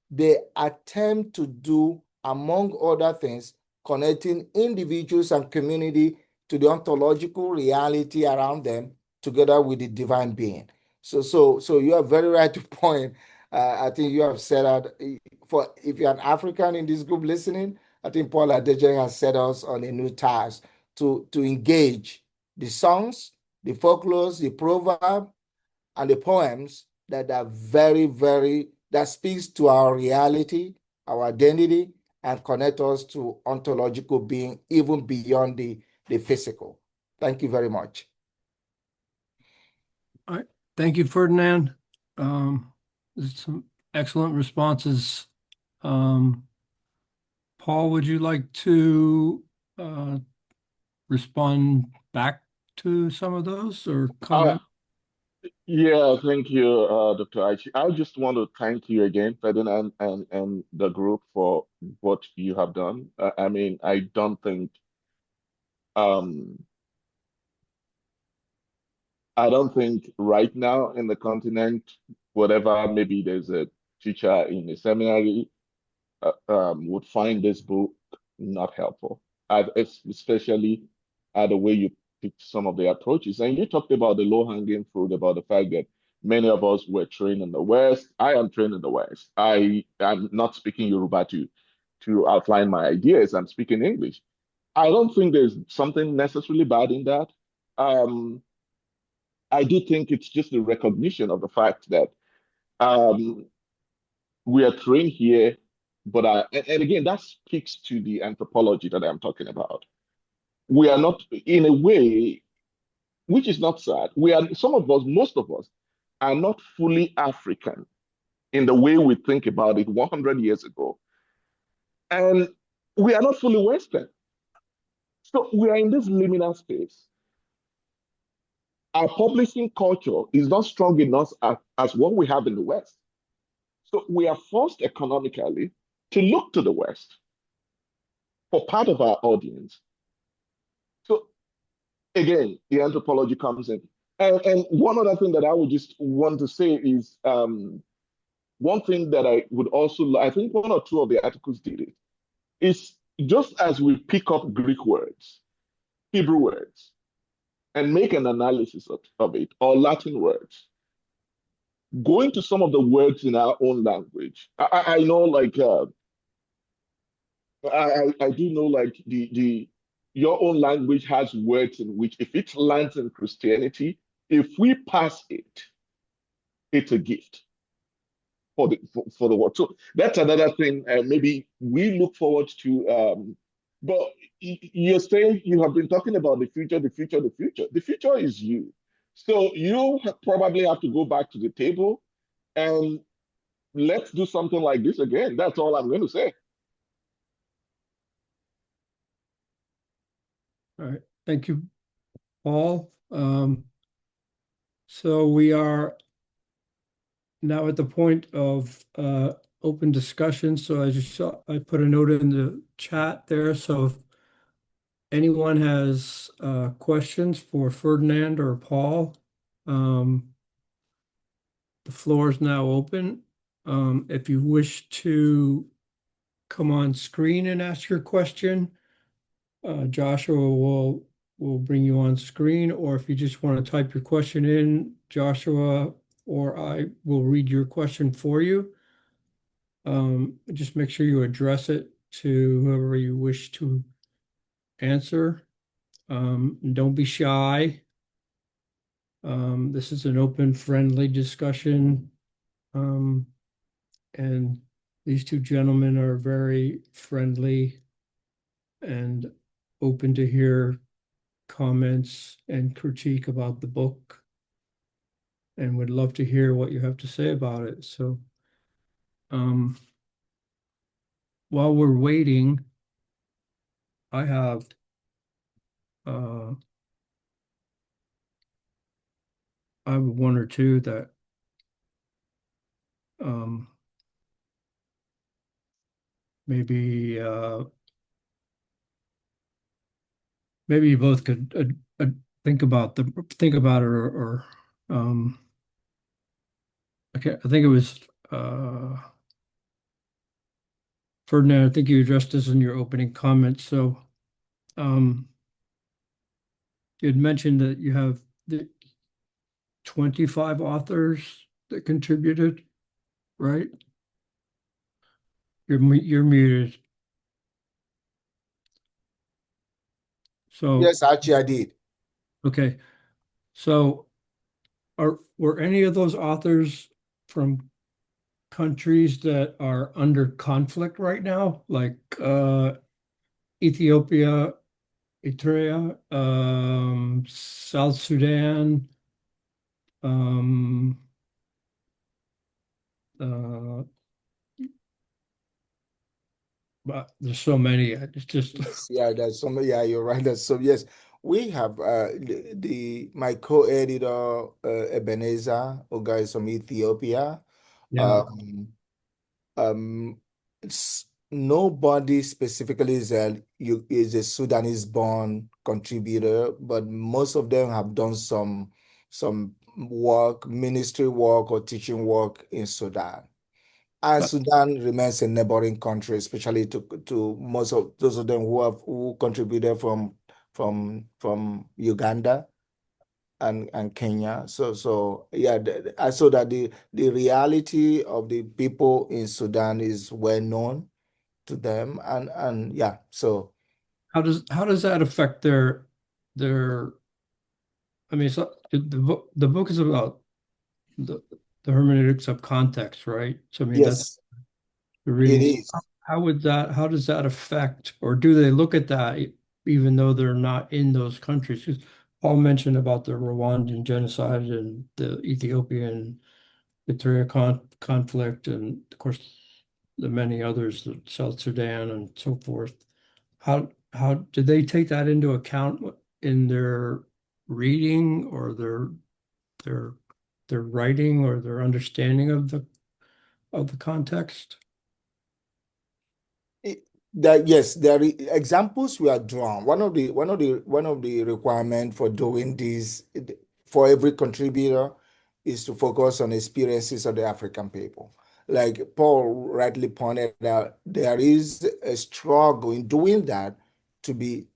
they attempt to do, among other things, connecting individuals and community to the ontological reality around them, together with the divine being. So you are very right to point. I think you have said that if you're an African in this group listening, I think Paul Adaji has set us on a new task to engage the songs, the folklores, the proverb, and the poems that are very, very, that speaks to our reality, our identity, and connect us to ontological being, even beyond the physical. Thank you very much. All right. Thank you, Ferdinand. Some excellent responses. Paul, would you like to respond back to some of those or comment? Yeah, thank you, Dr. Archie. I just want to thank you again, Ferdinand, and the group for what you have done. I mean, I don't think um, right now in the continent, whatever, maybe there's a teacher in a seminary would find this book not helpful, especially the way you picked some of the approaches. And you talked about the low-hanging fruit, about the fact that many of us were trained in the West. I am trained in the West. I'm not speaking Yoruba to outline my ideas. I'm speaking English. I don't think there's something necessarily bad in that. Um, I do think it's just the recognition of the fact that um, we are trained here, but and again, that speaks to the anthropology that I'm talking about. We are not, in a way, which is not sad. We are, some of us, most of us, are not fully African in the way we think about it 100 years ago. And we are not fully Western. So we are in this liminal space. Our publishing culture is not strong enough as what we have in the West. So we are forced economically to look to the West for part of our audience. So again, the anthropology comes in. And one other thing that I would just want to say is one thing that I would also, I think one or two of the articles did it, is just as we pick up Greek words, Hebrew words, and make an analysis of it, or Latin words, going to some of the words in our own language. I know, like, I do know, like, the your own language has words in which, if it lands in Christianity, if we pass it, it's a gift for the world. So that's another thing. Maybe we look forward to. But you're saying you have been talking about the future, the future, the future. The future is you. So you probably have to go back to the table and let's do something like this again. That's all I'm going to say. All right. Thank you, Paul. So we are now at the point of open discussion. So as you saw, I put a note in the chat there. So if anyone has questions for Ferdinand or Paul, the floor is now open. If you wish to come on screen and ask your question, Joshua will bring you on screen, or if you just want to type your question in, Joshua or I will read your question for you. Just make sure you address it to whoever you wish to answer. Don't be shy. This is an open, friendly discussion. And these two gentlemen are very friendly and open to hear comments and critique about the book, and would love to hear what you have to say about it. So while we're waiting, I have one or two that maybe maybe you both could think about it, or okay, I think it was Ferdinand, I think you addressed this in your opening comments. So you had mentioned that you have the 25 authors that contributed, right? You're muted. So Yes, Archie, I did. okay. So were any of those authors from countries that are under conflict right now, like Ethiopia, Eritrea, South Sudan, um, uh, but there's so many. It's just Yeah, there's some. Yeah, you're right. That's so. Yes, we have my co-editor Ebenezer Urga is from Ethiopia. yeah. Um, Nobody specifically is a Sudanese-born contributor, but most of them have done some work, ministry work or teaching work in Sudan. And But Sudan remains a neighboring country, especially to most of those of them who contributed from Uganda and Kenya. So yeah, I saw that the reality of the people in Sudan is well known to them, and yeah, so how does that affect their? I mean, so the book is about the the hermeneutics of context, right? So I mean, that's yes, the it reading. is. How does that affect, or do they look at that even though they're not in those countries? 'Cause Paul mentioned about the Rwandan genocide and the Ethiopian Eritrea conflict, and of course the many others, the South Sudan and so forth. How did they take that into account in their reading or their their writing or their understanding of the context? That yes, there are examples were drawn. One of the requirement for doing this for every contributor is to focus on experiences of the African people. Like Paul rightly pointed out, there is a struggle in doing that to be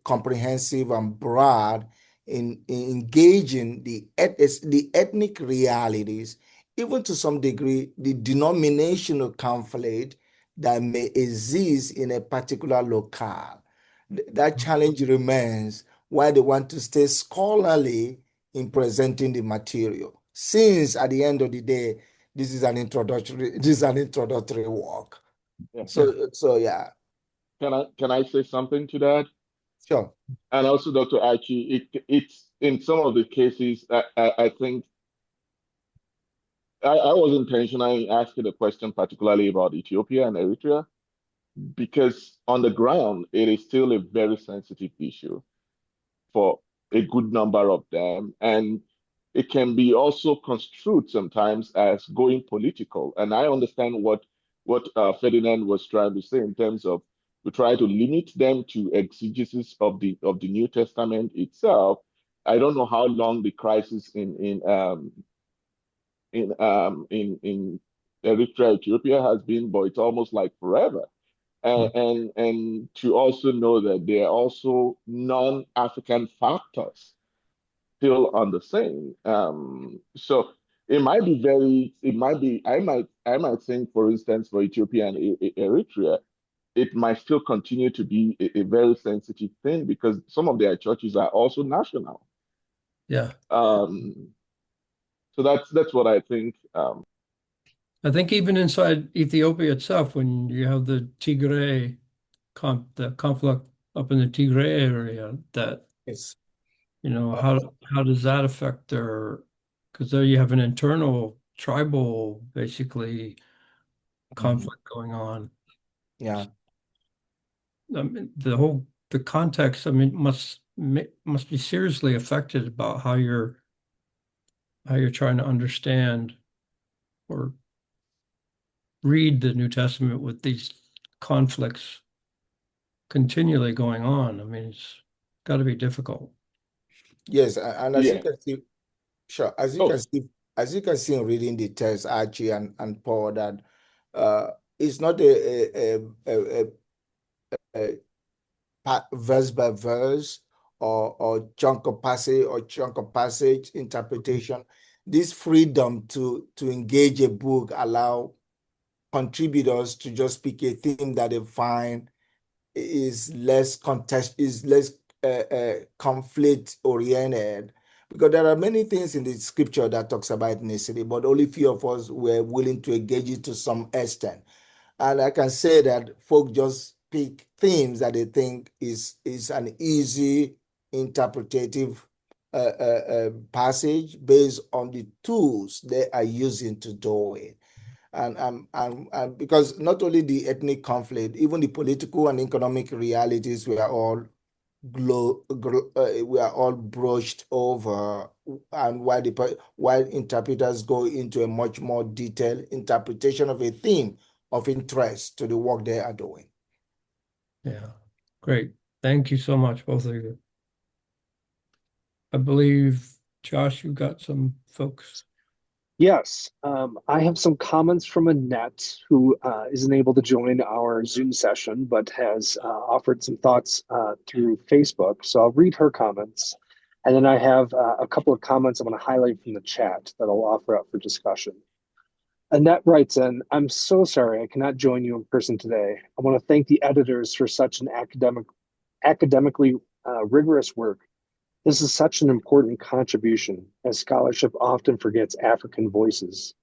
comprehensive and broad in engaging the ethnic realities, even to some degree, the denominational conflict that may exist in a particular locale. That challenge remains why they want to stay scholarly in presenting the material. Since at the end of the day, this is an introductory work. Yeah. Yeah. So yeah, Can I say something to that? sure. And also, Dr. Archie, it's in some of the cases, I think I was intentionally asking a question particularly about Ethiopia and Eritrea because on the ground, it is still a very sensitive issue for a good number of them. And it can be also construed sometimes as going political. And I understand what Ferdinand was trying to say in terms of we try to limit them to exegesis of the New Testament itself. I don't know how long the crisis in Eritrea, Ethiopia has been, but it's almost like forever. And to also know that there are also non-African factors still on the scene. So I might think, for instance, for Ethiopia and Eritrea, it might still continue to be a very sensitive thing because some of their churches are also national. Yeah. Um, so that's what I think. I think even inside Ethiopia itself, when you have the Tigray the conflict up in the Tigray area, that Yes. how does that affect because there you have an internal tribal basically Mhm. conflict going on. Yeah. I mean, the context, I mean, must be seriously affected about how you're trying to understand or read the New Testament with these conflicts continually going on. I mean, it's got to be difficult. Yes, and as you Yeah. can see, sure, Oh, as you can see in reading the text, Archie and Paul, that it's not a verse by verse or chunk of passage interpretation. This freedom to engage a book allow contributors to just pick a theme that they find is less conflict oriented, because there are many things in the scripture that talks about ethnicity, but only few of us were willing to engage it to some extent. And I can say that folk just pick themes that they think is an easy interpretative passage based on the tools they are using to do it. And because not only the ethnic conflict, even the political and economic realities were all we are all brushed over, and while interpreters go into a much more detailed interpretation of a theme of interest to the work they are doing. Yeah, great. Thank you so much, both of you. I believe, Josh, you got some folks. Yes, I have some comments from Annette, who isn't able to join our Zoom session, but has offered some thoughts through Facebook. So I'll read her comments. And then I have a couple of comments I'm going to highlight from the chat that I'll offer up for discussion. Annette writes in, I'm so sorry I cannot join you in person today. I want to thank the editors for such an academically rigorous work. This is such an important contribution, as scholarship often forgets African voices.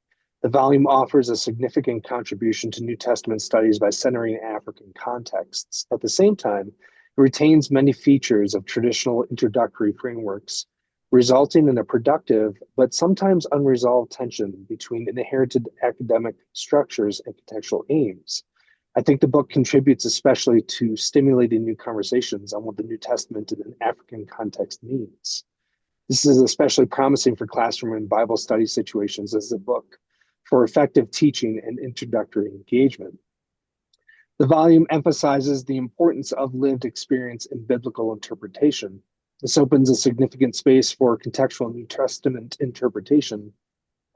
The volume offers a significant contribution to New Testament studies by centering African contexts. At the same time, it retains many features of traditional introductory frameworks, resulting in a productive but sometimes unresolved tension between inherited academic structures and contextual aims. I think the book contributes especially to stimulating new conversations on what the New Testament in an African context means. This is especially promising for classroom and Bible study situations as a book for effective teaching and introductory engagement. The volume emphasizes the importance of lived experience in biblical interpretation. This opens a significant space for contextual New Testament interpretation,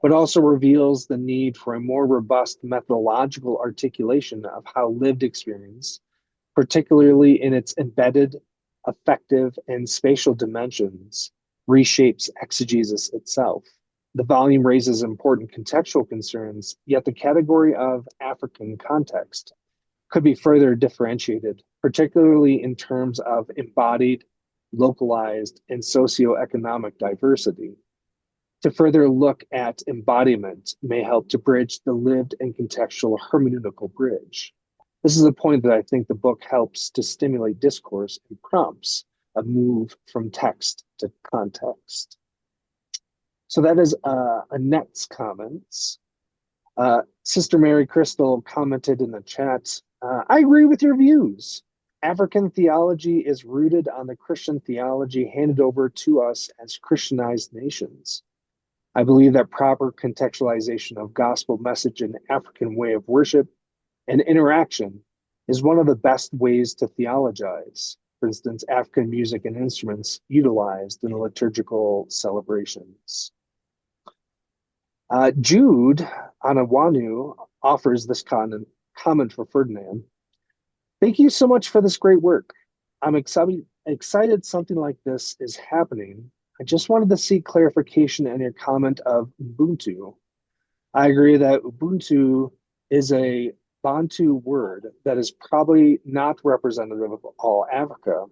but also reveals the need for a more robust methodological articulation of how lived experience, particularly in its embedded, affective, and spatial dimensions, reshapes exegesis itself. The volume raises important contextual concerns, yet the category of African context could be further differentiated, particularly in terms of embodied, localized, and socioeconomic diversity. To further look at embodiment may help to bridge the lived and contextual hermeneutical bridge. This is a point that I think the book helps to stimulate discourse and prompts a move from text to context. So that is Annette's comments. Sister Mary Crystal commented in the chat, I agree with your views. African theology is rooted on the Christian theology handed over to us as Christianized nations. I believe that proper contextualization of gospel message and African way of worship and interaction is one of the best ways to theologize. For instance, African music and instruments utilized in liturgical celebrations. Jude Anawanu offers this comment for Ferdinand. Thank you so much for this great work. I'm excited something like this is happening. I just wanted to seek clarification in your comment of Ubuntu. I agree that Ubuntu is a Bantu word that is probably not representative of all Africa.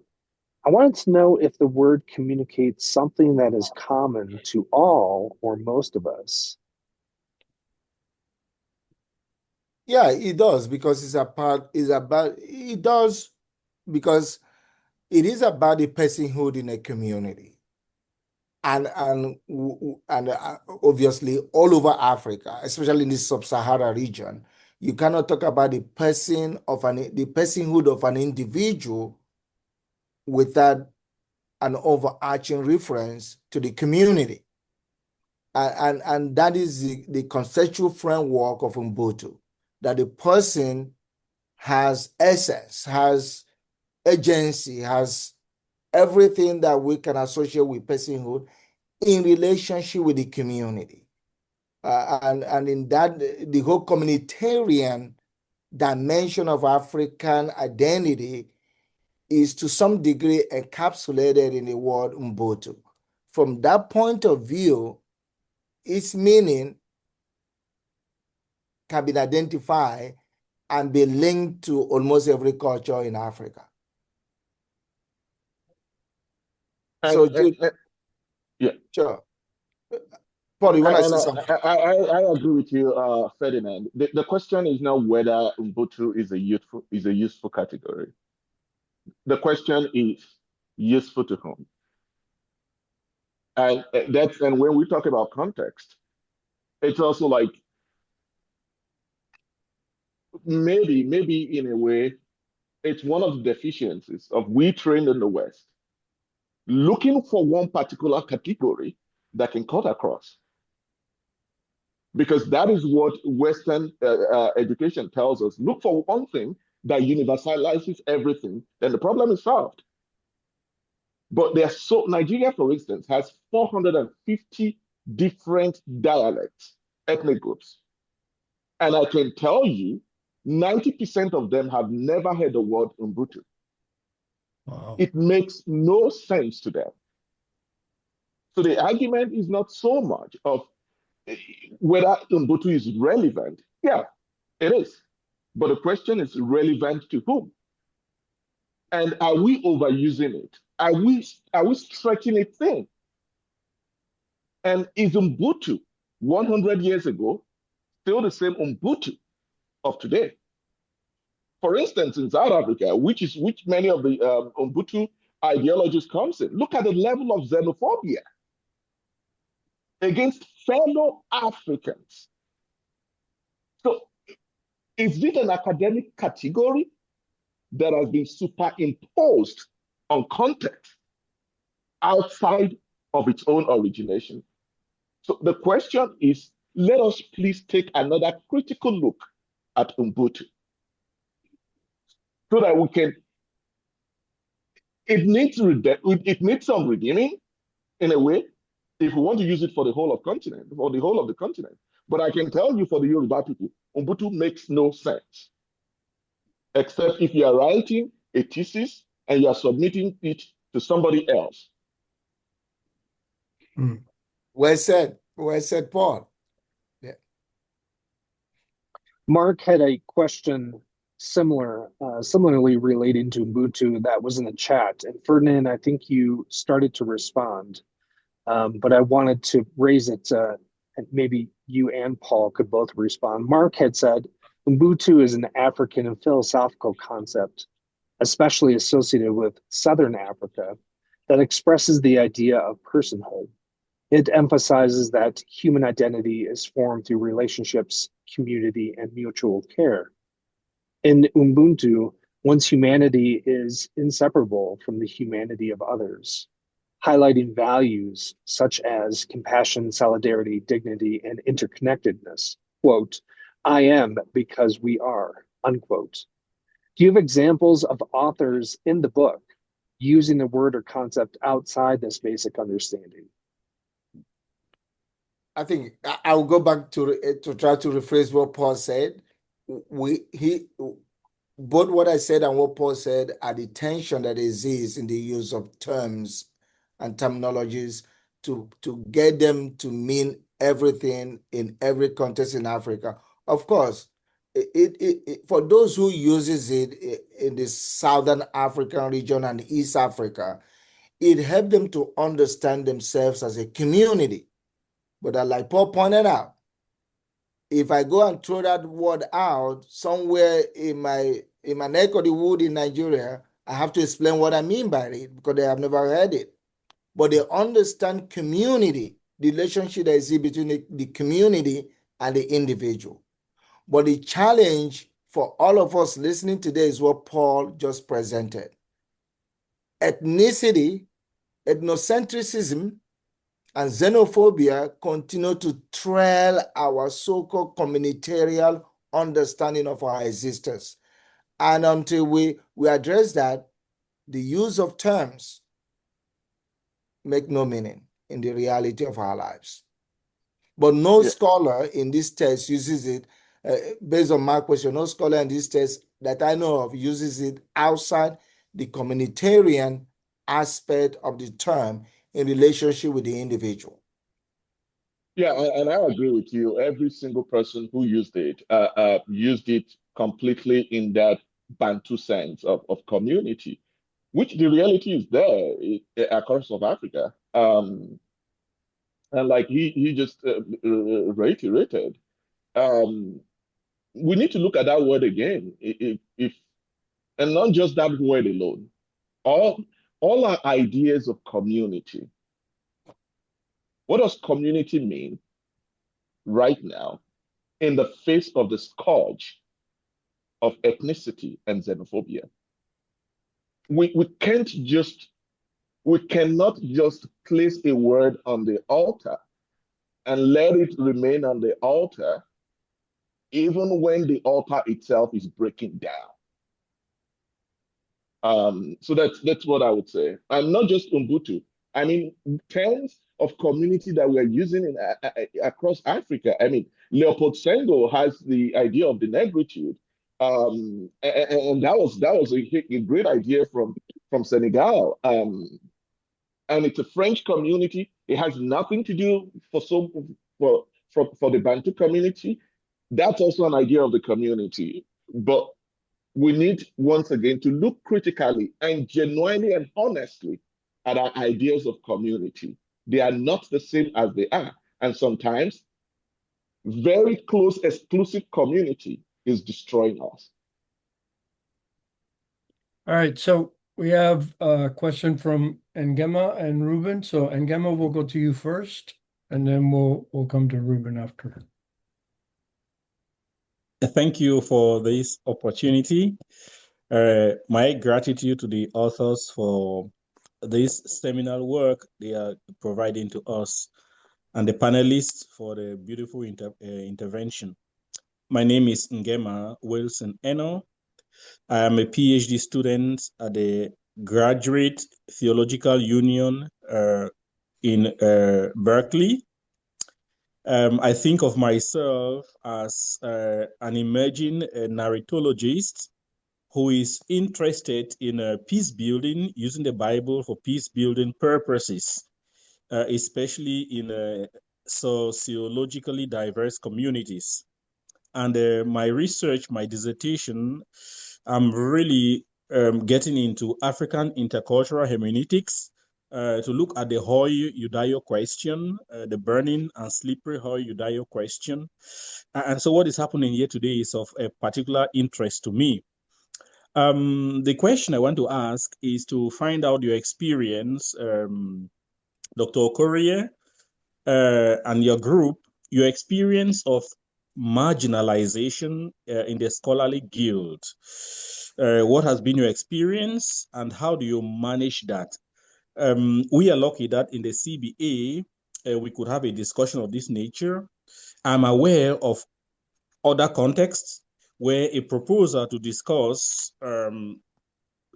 I wanted to know if the word communicates something that is common to all or most of us. Yeah, it does, because because it is about the personhood in a community. And obviously all over Africa, especially in the sub-Saharan region, you cannot talk about the personhood of an individual without an overarching reference to the community. And that is the conceptual framework of Ubuntu, that the person has essence, has agency, has everything that we can associate with personhood in relationship with the community. And in that, the whole communitarian dimension of African identity is to some degree encapsulated in the word Ubuntu. From that point of view, its meaning can be identified and be linked to almost every culture in Africa. So, Yeah. Sure. Paul, you want to And say something? I agree with you, Ferdinand. The question is not whether Ubuntu is a useful category. The question is useful to whom? And when we talk about context, it's also like maybe in a way, it's one of the deficiencies of we trained in the West, looking for one particular category that can cut across. Because that is what Western education tells us. Look for one thing that universalizes everything, then the problem is solved. But Nigeria, for instance, has 450 different dialects, ethnic groups. And I can tell you, 90% of them have never heard the word Mburu. Wow. It makes no sense to them. So the argument is not so much of whether Mburu is relevant. Yeah, it is. But the question is relevant to whom? And are we overusing it? Are we stretching it thin? And is Ubuntu 100 years ago still the same Ubuntu of today? For instance, in South Africa, which many of the Ubuntu ideologies comes in, look at the level of xenophobia against fellow Africans. So is it an academic category that has been superimposed on context outside of its own origination? So the question is, let us please take another critical look at Ubuntu so that we can, it needs some redeeming in a way if we want to use it for the whole of continent, for the whole of the continent. But I can tell you for the Yoruba people, Ubuntu makes no sense, except if you are writing a thesis and you are submitting it to somebody else. Well said. Well said, Paul. Yeah. Mark had a question similarly relating to Ubuntu that was in the chat. And Ferdinand, I think you started to respond, but I wanted to raise it, and maybe you and Paul could both respond. Mark had said, Ubuntu is an African and philosophical concept, especially associated with Southern Africa, that expresses the idea of personhood. It emphasizes that human identity is formed through relationships, community, and mutual care. In Ubuntu, one's humanity is inseparable from the humanity of others, highlighting values such as compassion, solidarity, dignity, and interconnectedness. Quote, I am because we are, unquote. Do you have examples of authors in the book using the word or concept outside this basic understanding? I think I'll go back to try to rephrase what Paul said. Both what I said and what Paul said are the tension that exists in the use of terms and terminologies to get them to mean everything in every context in Africa. Of course, for those who uses it in the Southern African region and East Africa, it helped them to understand themselves as a community. But like Paul pointed out, if I go and throw that word out somewhere in my neck of the wood in Nigeria, I have to explain what I mean by it because they have never heard it. But they understand community, the relationship that is between the community and the individual. But the challenge for all of us listening today is what Paul just presented. Ethnicity, ethnocentrism, and xenophobia continue to trail our so-called communitarian understanding of our existence. And until we address that, the use of terms make no meaning in the reality of our lives. But no scholar in this text uses it, based on my question, no scholar in this text that I know of uses it outside the communitarian aspect of the term in relationship with the individual. Yeah, and I agree with you. Every single person who used it completely in that Bantu sense of community, which the reality is there across of Africa. And like he just reiterated, um, we need to look at that word again. If and not just that word alone. All all our ideas of community. What does community mean right now in the face of the scourge of ethnicity and xenophobia? We can't just we cannot just place a word on the altar and let it remain on the altar even when the altar itself is breaking down. So that's what I would say. And not just Ubuntu. I mean, terms of community that we're using across Africa. I mean, Leopold Senghor has the idea of the negritude, and that was a great idea from Senegal. And it's a French community. It has nothing to do for the Bantu community. That's also an idea of the community, but we need once again to look critically and genuinely and honestly at our ideas of community. They are not the same as they are. And sometimes very close, exclusive community is destroying us. All right, so we have a question from Ngema and Ruben. So Ngema, we'll go to you first, and then we'll come to Ruben after. Thank you for this opportunity. My gratitude to the authors for this seminal work they are providing to us, and the panelists for the beautiful intervention. My name is Ngema Wilson Eno. I am a PhD student at the Graduate Theological Union in Berkeley. I think of myself as an emerging narratologist who is interested in peace building, using the Bible for peace building purposes, especially in sociologically diverse communities. And my research, my dissertation, I'm really getting into African intercultural hermeneutics to look at the Hoi Judaio question, the burning and slippery Hoi Judaio question. And so what is happening here today is of a particular interest to me. The question I want to ask is to find out your experience, Dr. Okorie, and your group, your experience of marginalization in the scholarly guild. What has been your experience and how do you manage that? We are lucky that in the CBA, we could have a discussion of this nature. I'm aware of other contexts where a proposal to discuss a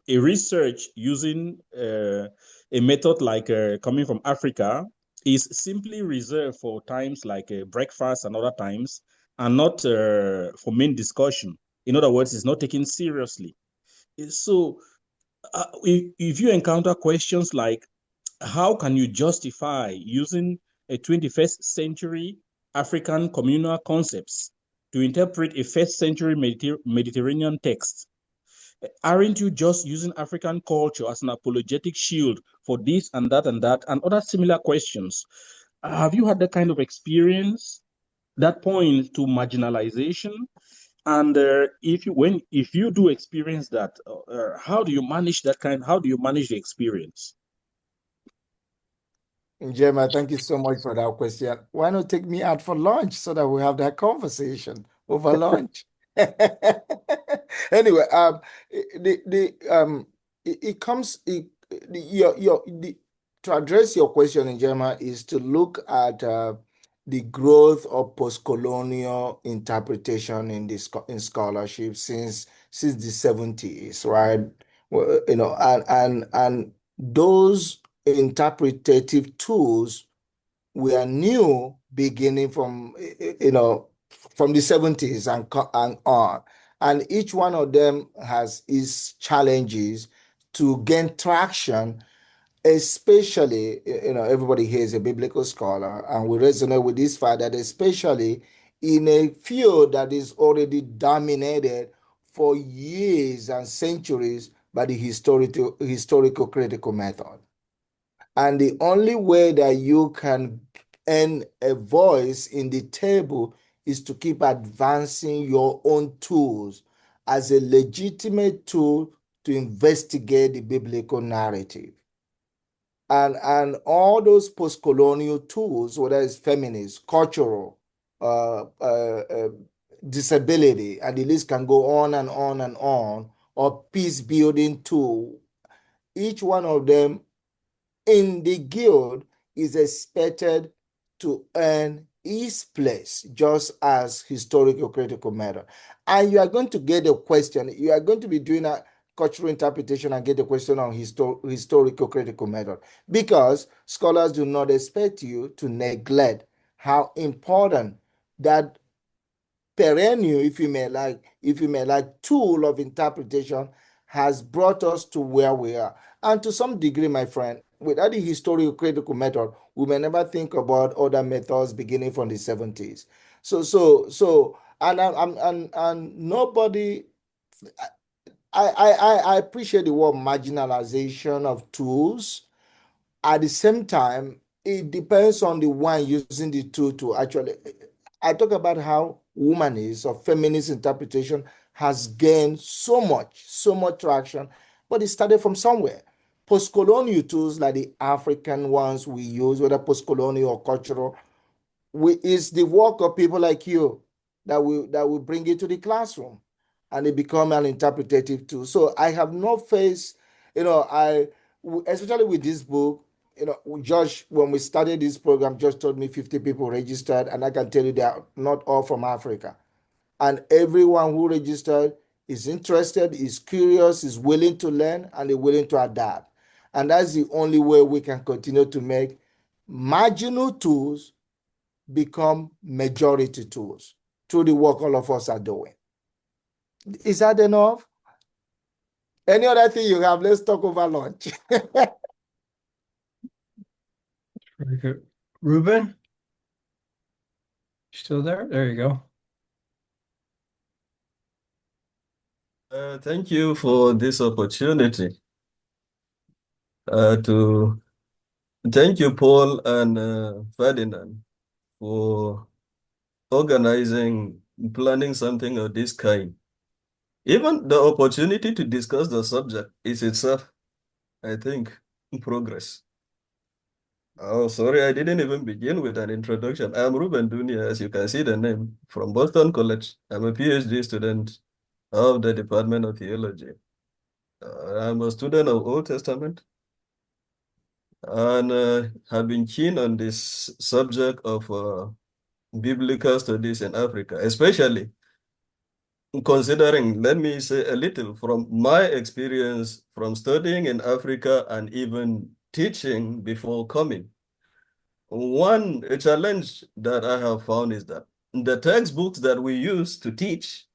research using a method like coming from Africa is simply reserved for times like breakfast and other times, and not for main discussion. In other words, it's not taken seriously. So if you encounter questions like, how can you justify using a 21st century African communal concepts to interpret a first century Mediterranean text? Aren't you just using African culture as an apologetic shield for this and that and that and other similar questions? Have you had that kind of experience that points to marginalization? And if you do experience that, how do you manage that how do you manage the experience? Gemma, thank you so much for that question. Why not take me out for lunch so that we have that conversation over lunch? Anyway, it comes to address your question, Gemma, is to look at the growth of post-colonial interpretation in scholarship since the 70s, right? Well, and those interpretative tools were new beginning from from the 70s and on, and each one of them has its challenges to gain traction, especially everybody here is a biblical scholar, and we resonate with this fact that especially in a field that is already dominated for years and centuries by the historical critical method. And the only way that you can and a voice in the table is to keep advancing your own tools as a legitimate tool to investigate the biblical narrative. And all those post-colonial tools, whether it's feminist, cultural, disability, and the list can go on and on and on, or peace-building tool, each one of them in the guild is expected to earn his place just as historical critical method. And you are going to get a question. You are going to be doing a cultural interpretation and get a question on historical critical method, because scholars do not expect you to neglect how important that perennial, if you may like, tool of interpretation has brought us to where we are. And to some degree, my friend, without the historical critical method, we may never think about other methods beginning from the 70s. And nobody. I appreciate the word marginalization of tools. At the same time, it depends on the one using the tool to actually. I talk about how womanist or feminist interpretation has gained so much traction, but it started from somewhere. Post-colonial tools like the African ones we use, whether post-colonial or cultural, it's the work of people like you that will bring it to the classroom, and it become an interpretative tool. So I have no face, especially with this book. Josh, when we started this program, just told me 50 people registered, and I can tell you they are not all from Africa. And everyone who registered is interested, is curious, is willing to learn, and is willing to adapt. And that's the only way we can continue to make marginal tools become majority tools through the work all of us are doing. Is that enough? Any other thing you have? Let's talk over lunch. Very good. Ruben? Still there? There you go. Thank you for this opportunity. Thank you, Paul and Ferdinand, for organizing, planning something of this kind. Even the opportunity to discuss the subject is itself, I think, progress. Oh, sorry, I didn't even begin with an introduction. I'm Ruben Dunia, as you can see the name, from Boston College. I'm a PhD student of the Department of Theology. I'm a student of Old Testament and have been keen on this subject of biblical studies in Africa, especially considering, let me say a little from my experience from studying in Africa and even teaching before coming. A challenge that I have found is that the textbooks that we use to teach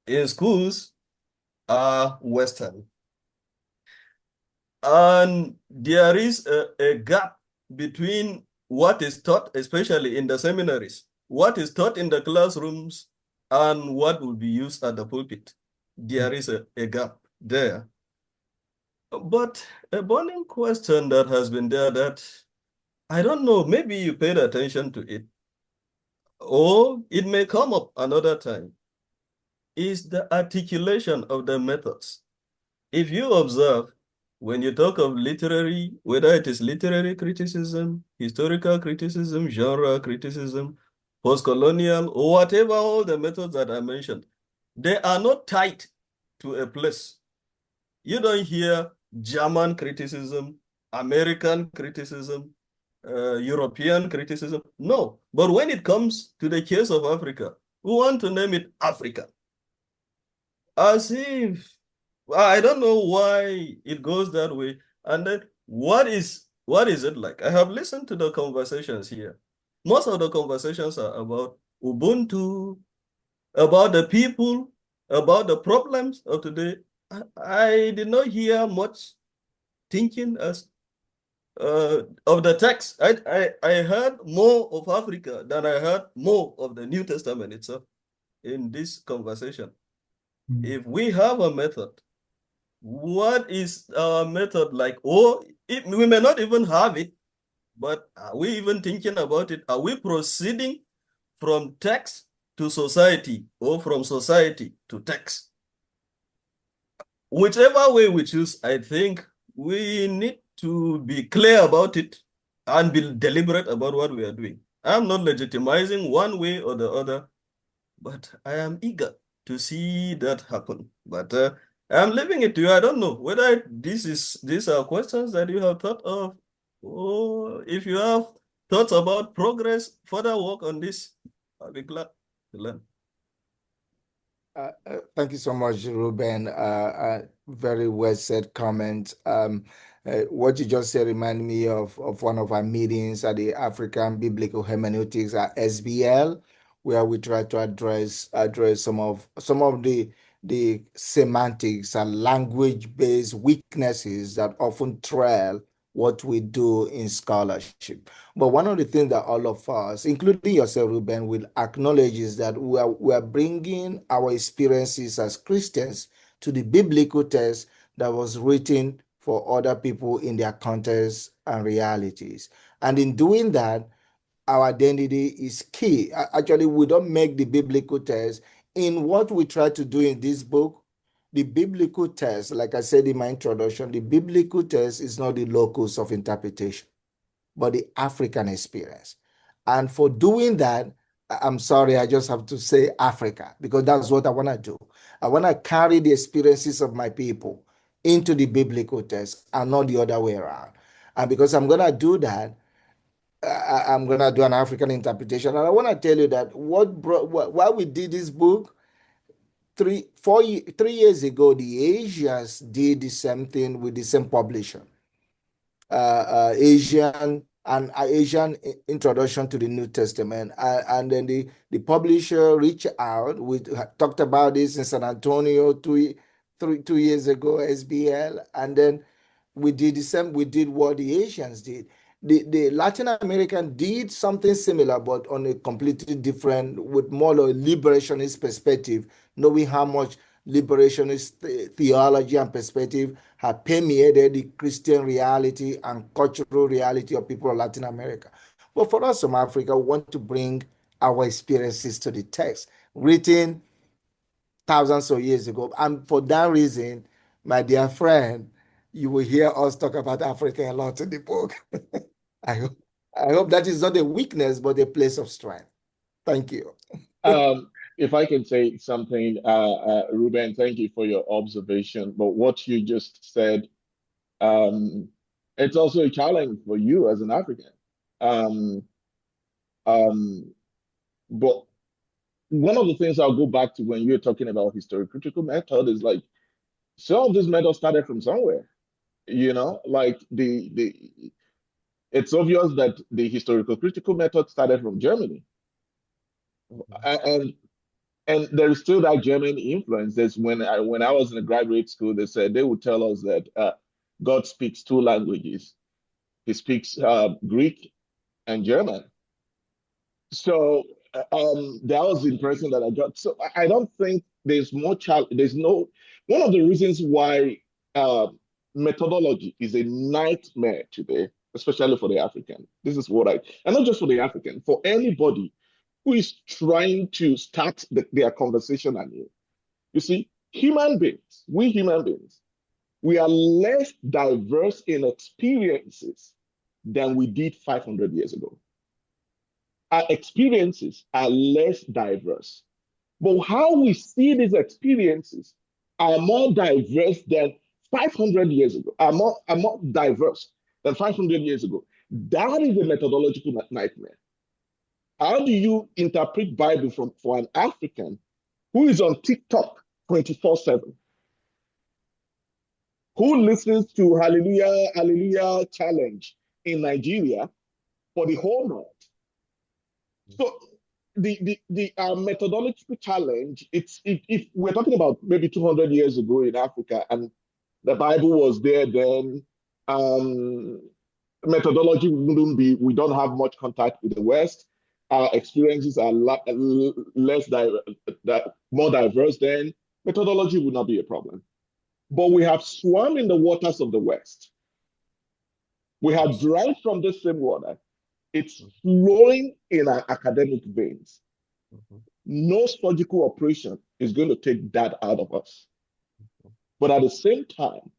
in schools are Western. And there is a gap between what is taught, especially in the seminaries, what is taught in the classrooms and what will be used at the pulpit. There is a gap there. But a burning question that has been there that I don't know, maybe you paid attention to it, or it may come up another time, is the articulation of the methods. If you observe, when you talk of literary, whether it is literary criticism, historical criticism, genre criticism, post-colonial, or whatever, all the methods that I mentioned, they are not tied to a place. You don't hear German criticism, American criticism, European criticism. No. But when it comes to the case of Africa, we want to name it Africa. As if, I don't know why it goes that way. And then what is it like? I have listened to the conversations here. Most of the conversations are about Ubuntu, about the people, about the problems of today. I did not hear much thinking as of the text. I heard more of Africa than I heard more of the New Testament itself in this conversation. If we have a method, what is our method like? Or we may not even have it, But are we even thinking about it? Are we proceeding from text to society or from society to text? Whichever way we choose, I think we need to be clear about it and be deliberate about what we are doing. I'm not legitimizing one way or the other, but I am eager to see that happen. But I'm leaving it to you. I don't know whether these are questions that you have thought of, or if you have thoughts about progress, further work on this. I'll be glad to learn. Thank you so much, Ruben. Very well said comment. What you just said reminded me of one of our meetings at the African Biblical Hermeneutics at SBL, where we try to address some of the semantics and language-based weaknesses that often trail what we do in scholarship. But one of the things that all of us, including yourself, Ruben, will acknowledge is that we are bringing our experiences as Christians to the biblical text that was written for other people in their contexts and realities. And in doing that, our identity is key. Actually, we don't make the biblical text. In what we try to do in this book, the biblical text, like I said in my introduction, the biblical text is not the locus of interpretation, but the African experience. And for doing that, I'm sorry, I just have to say Africa, because that's what I want to do. I want to carry the experiences of my people into the biblical text and not the other way around. And because I'm going to do that, I'm going to do an African interpretation. And I want to tell you that why we did this book 3 years ago, the Asians did the same thing with the same publisher. Asian introduction to the New Testament, and then the publisher reached out. We talked about this in San Antonio 2 years ago, SBL, and then we did the same. We did what the Asians did. The Latin American did something similar, but on a completely different, with more of a liberationist perspective, knowing how much liberationist theology and perspective have permeated the Christian reality and cultural reality of people of Latin America. But for us from Africa, we want to bring our experiences to the text, written thousands of years ago. And for that reason, my dear friend, you will hear us talk about Africa a lot in the book. I hope, I hope that is not a weakness, but a place of strength. Thank you. If I can say something, Ruben, thank you for your observation. But what you just said, um, it's also a challenge for you as an African. Um, um, but one of the things I'll go back to when you're talking about historical method is like some of this method started from somewhere. Like it's obvious that the historical critical method started from Germany, and there is still that German influence. There's when I was in a graduate school, they said they would tell us that God speaks two languages. He speaks Greek and German. So that was the impression that I got. So I don't think there's more challenge. There's no one of the reasons why uh, methodology is a nightmare today, especially for the African. This is what and not just for the African, for anybody who is trying to start their conversation anew. You see, we human beings, we are less diverse in experiences than we did 500 years ago. Our experiences are less diverse. But how we see these experiences are more diverse than 500 years ago, are more diverse than 500 years ago. That is a methodological nightmare. How do you interpret Bible for an African who is on TikTok 24/7, who listens to Hallelujah, Hallelujah Challenge in Nigeria for the whole month? So the methodological challenge, if we're talking about maybe 200 years ago in Africa and the Bible was there then, methodology wouldn't be, we don't have much contact with the West. Our experiences are more diverse then. Methodology would not be a problem. But we have swum in the waters of the West. We have derived from the same water. It's flowing in our academic veins. No surgical operation is going to take that out of us. But at the same time,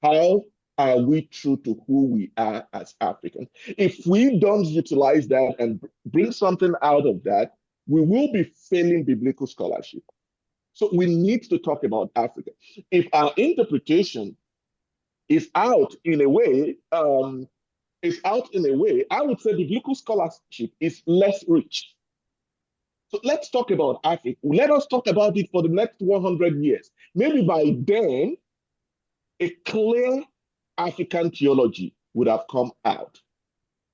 how are we true to who we are as Africans? If we don't utilize that and bring something out of that, we will be failing biblical scholarship. So we need to talk about Africa. If our interpretation is out in a way, I would say biblical scholarship is less rich. So let's talk about Africa. Let us talk about it for the next 100 years. Maybe by then, a clear African theology would have come out.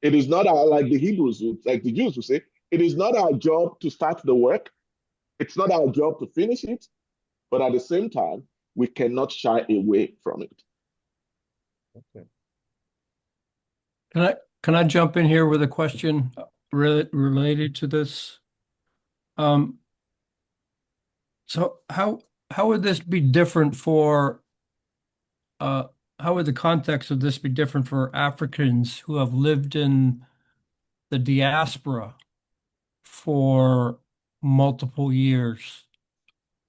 It is not our, like the Hebrews, like the Jews would say, it is not our job to start the work. It's not our job to finish it. But at the same time, we cannot shy away from it. Okay. Can I jump in here with a question related to this? So how would this be different for how would the context of this be different for Africans who have lived in the diaspora for multiple years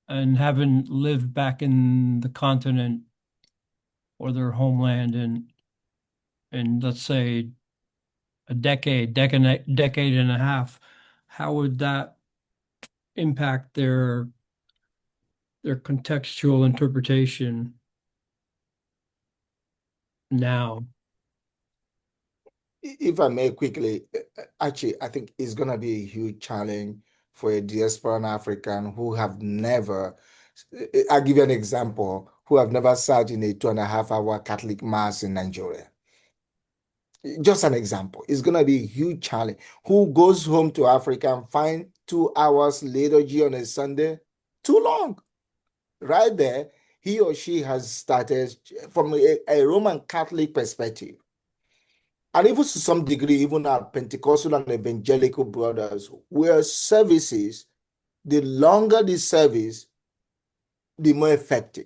and haven't lived back in the continent or their homeland in let's say a decade and a half? How would that impact their contextual interpretation now? If I may quickly, actually, I think it's going to be a huge challenge for a diasporan African who have never, I'll give you an example, who have never sat in a 2.5 hour Catholic Mass in Nigeria. Just an example. It's going to be a huge challenge. Who goes home to Africa and find 2 hours liturgy on a Sunday? Too long. Right there, he or she has started from a Roman Catholic perspective. And even to some degree, even our Pentecostal and evangelical brothers, where services, the longer the service, the more effective.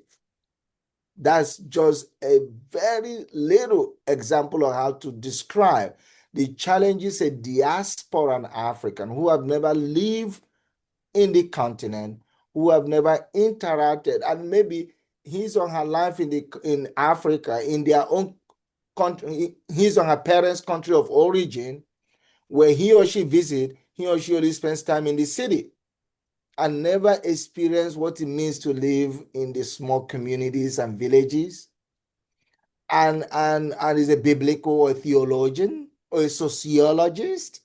That's just a very little example of how to describe the challenges a diasporan African who have never lived in the continent, who have never interacted, and maybe his or her life in Africa, in their own country, his or her parents' country of origin, where he or she visit, he or she only spends time in the city and never experience what it means to live in the small communities and villages, and is a biblical or a theologian or a sociologist.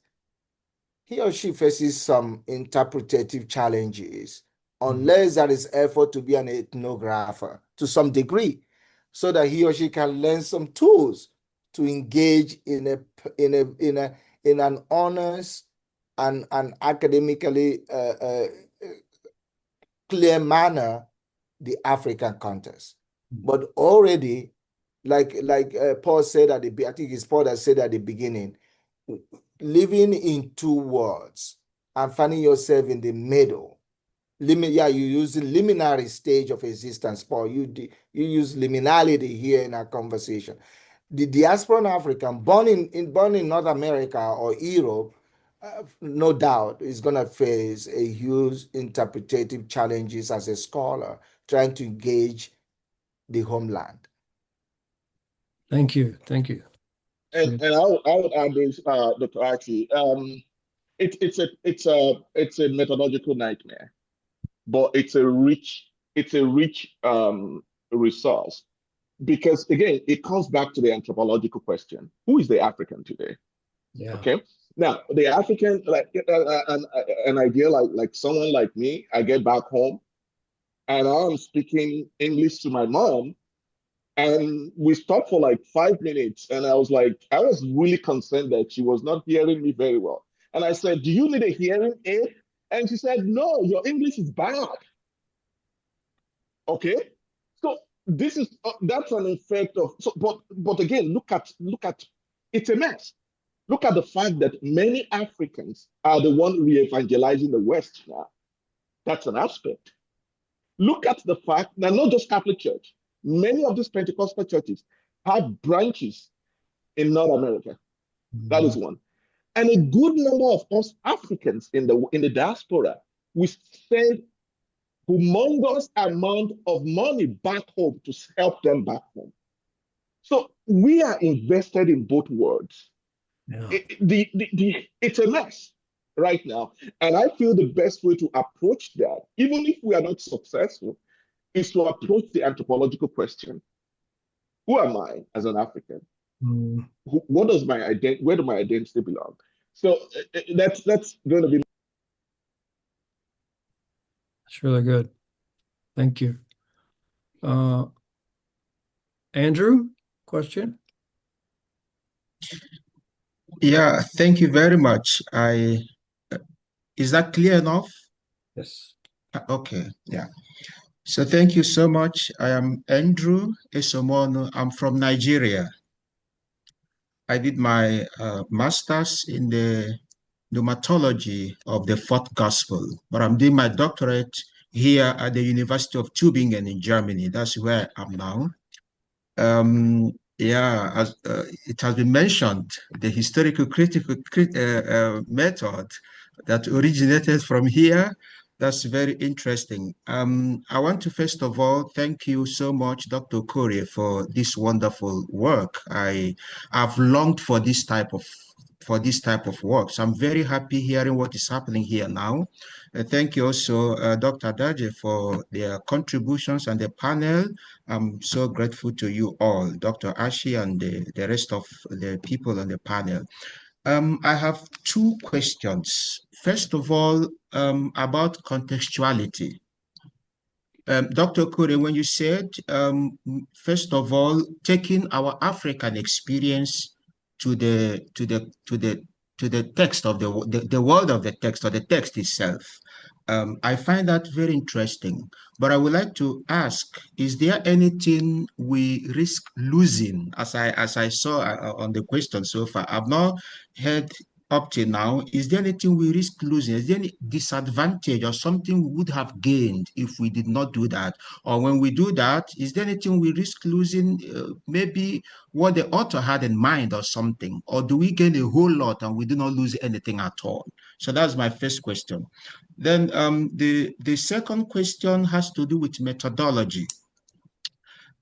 He or she faces some interpretative challenges unless there is effort to be an ethnographer to some degree, so that he or she can learn some tools to engage in an honest and academically clear manner the African context. But already, like Paul said at the, I think it's Paul that said at the beginning, living in two worlds and finding yourself in the middle. You use the liminary stage of existence, Paul. You use liminality here in our conversation. The diasporan African born in North America or Europe, no doubt, is going to face a huge interpretative challenges as a scholar trying to engage the homeland. Thank you. And I would add this, Dr. Archie. It's a methodological nightmare, but it's a rich resource, because again, it comes back to the anthropological question: who is the African today? Yeah. Okay. Now, the African, like an idea like someone like me, I get back home and I'm speaking English to my mom, and we stopped for like 5 minutes, and I was really concerned that she was not hearing me very well. And I said, "Do you need a hearing aid?" And she said, "No, your English is bad." Okay, so this is that's an effect of. So, but again, look at it's a mess. Look at the fact that many Africans are the one re-evangelizing the West now. That's an aspect. Look at the fact that not just Catholic Church, many of these Pentecostal churches have branches in North America. That is one. And a good number of us Africans in the diaspora, we send humongous amount of money back home to help them back home. So we are invested in both worlds. Yeah. It's a mess right now. And I feel the best way to approach that, even if we are not successful, is to approach the anthropological question. Who am I as an African? What does my identity, where do my identity belong? So that's going to be. That's really good. Thank you. Andrew, question? Yeah, thank you very much. Is that clear enough? Yes. Okay, yeah. So thank you so much. I am Andrew Esomono. I'm from Nigeria. I did my master's in the pneumatology of the fourth gospel, but I'm doing my doctorate here at the University of Tübingen in Germany. That's where I am now. Yeah, as it has been mentioned, the historical critical method that originated from here, that's very interesting. I want to first of all thank you so much, Dr. Okorie, for this wonderful work. I've longed for this type of work. So I'm very happy hearing what is happening here now. Thank you also, Dr. Adaji, for their contributions and the panel. I'm so grateful to you all, Dr. Archie and the rest of the people on the panel. I have two questions. First of all, about contextuality. Dr. Okorie, when you said, first of all, taking our African experience to the text of the world of the text or the text itself, I find that very interesting. But I would like to ask: is there anything we risk losing? As I saw on the question so far, I've not heard up till now. Is there anything we risk losing? Is there any disadvantage or something we would have gained if we did not do that? Or when we do that, is there anything we risk losing? Maybe what the author had in mind or something? Or do we gain a whole lot and we do not lose anything at all? So that's my first question. Then the second question has to do with methodology.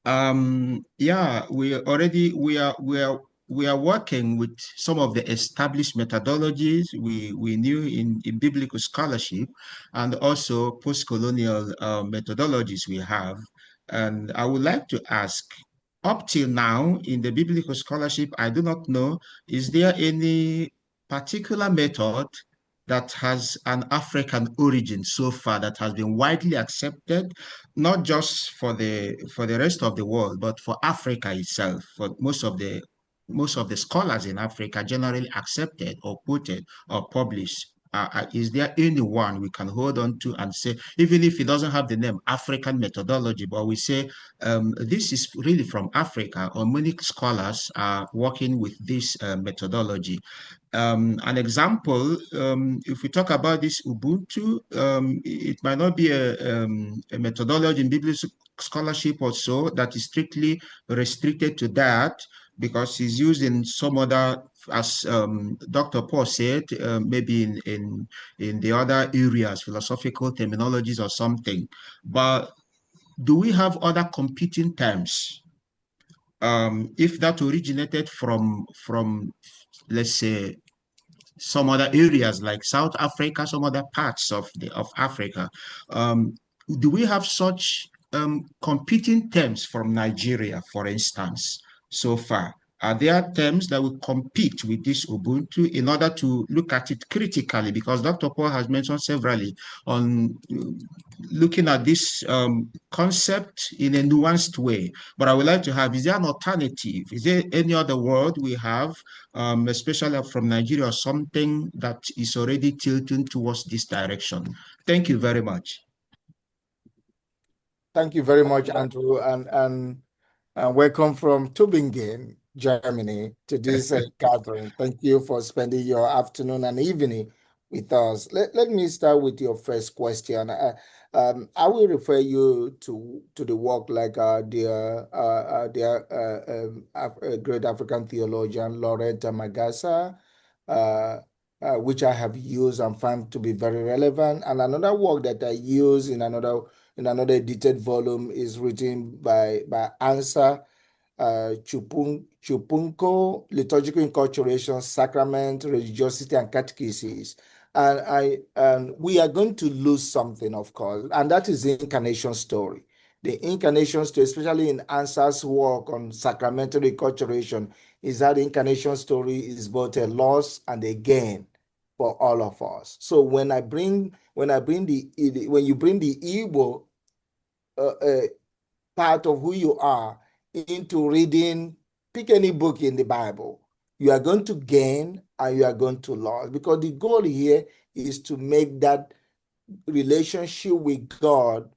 Yeah, we are working with some of the established methodologies we knew in biblical scholarship, and also post-colonial methodologies we have. And I would like to ask, up till now in the biblical scholarship, I do not know, is there any particular method that has an African origin so far that has been widely accepted, not just for the rest of the world, but for Africa itself, for most of the scholars in Africa generally accepted or quoted or published? Is there anyone we can hold on to and say, even if it doesn't have the name African methodology, but we say this is really from Africa, or many scholars are working with this methodology? An example, if we talk about this Ubuntu, it might not be a methodology in biblical scholarship or so that is strictly restricted to that, because it's used in some other, as Dr. Paul said, maybe in the other areas, philosophical terminologies or something. But do we have other competing terms? If that originated from let's say some other areas like South Africa, some other parts of Africa, do we have such competing terms from Nigeria, for instance, so far? Are there terms that will compete with this Ubuntu in order to look at it critically? Because Dr. Paul has mentioned severally on looking at this concept in a nuanced way. But I would like to have, is there an alternative? Is there any other word we have, especially from Nigeria, or something that is already tilting towards this direction? Thank you very much. Thank you very much, Andrew, and welcome from Tübingen, Germany, to this gathering. Thank you for spending your afternoon and evening with us. Let me start with your first question. I will refer you to the work like great African theologian Loretta Magassa, which I have used and found to be very relevant. And another work that I use in another edited volume is written by Ansa Chupunko, Liturgical Inculturation, Sacrament, Religiosity, and Catechesis. And we are going to lose something, of course, and that is the incarnation story. The incarnation story, especially in Ansa's work on sacramental enculturation, is that the incarnation story is both a loss and a gain for all of us. So when you bring the Igbo part of who you are into reading, pick any book in the Bible, you are going to gain and you are going to lose, because the goal here is to make that relationship with God,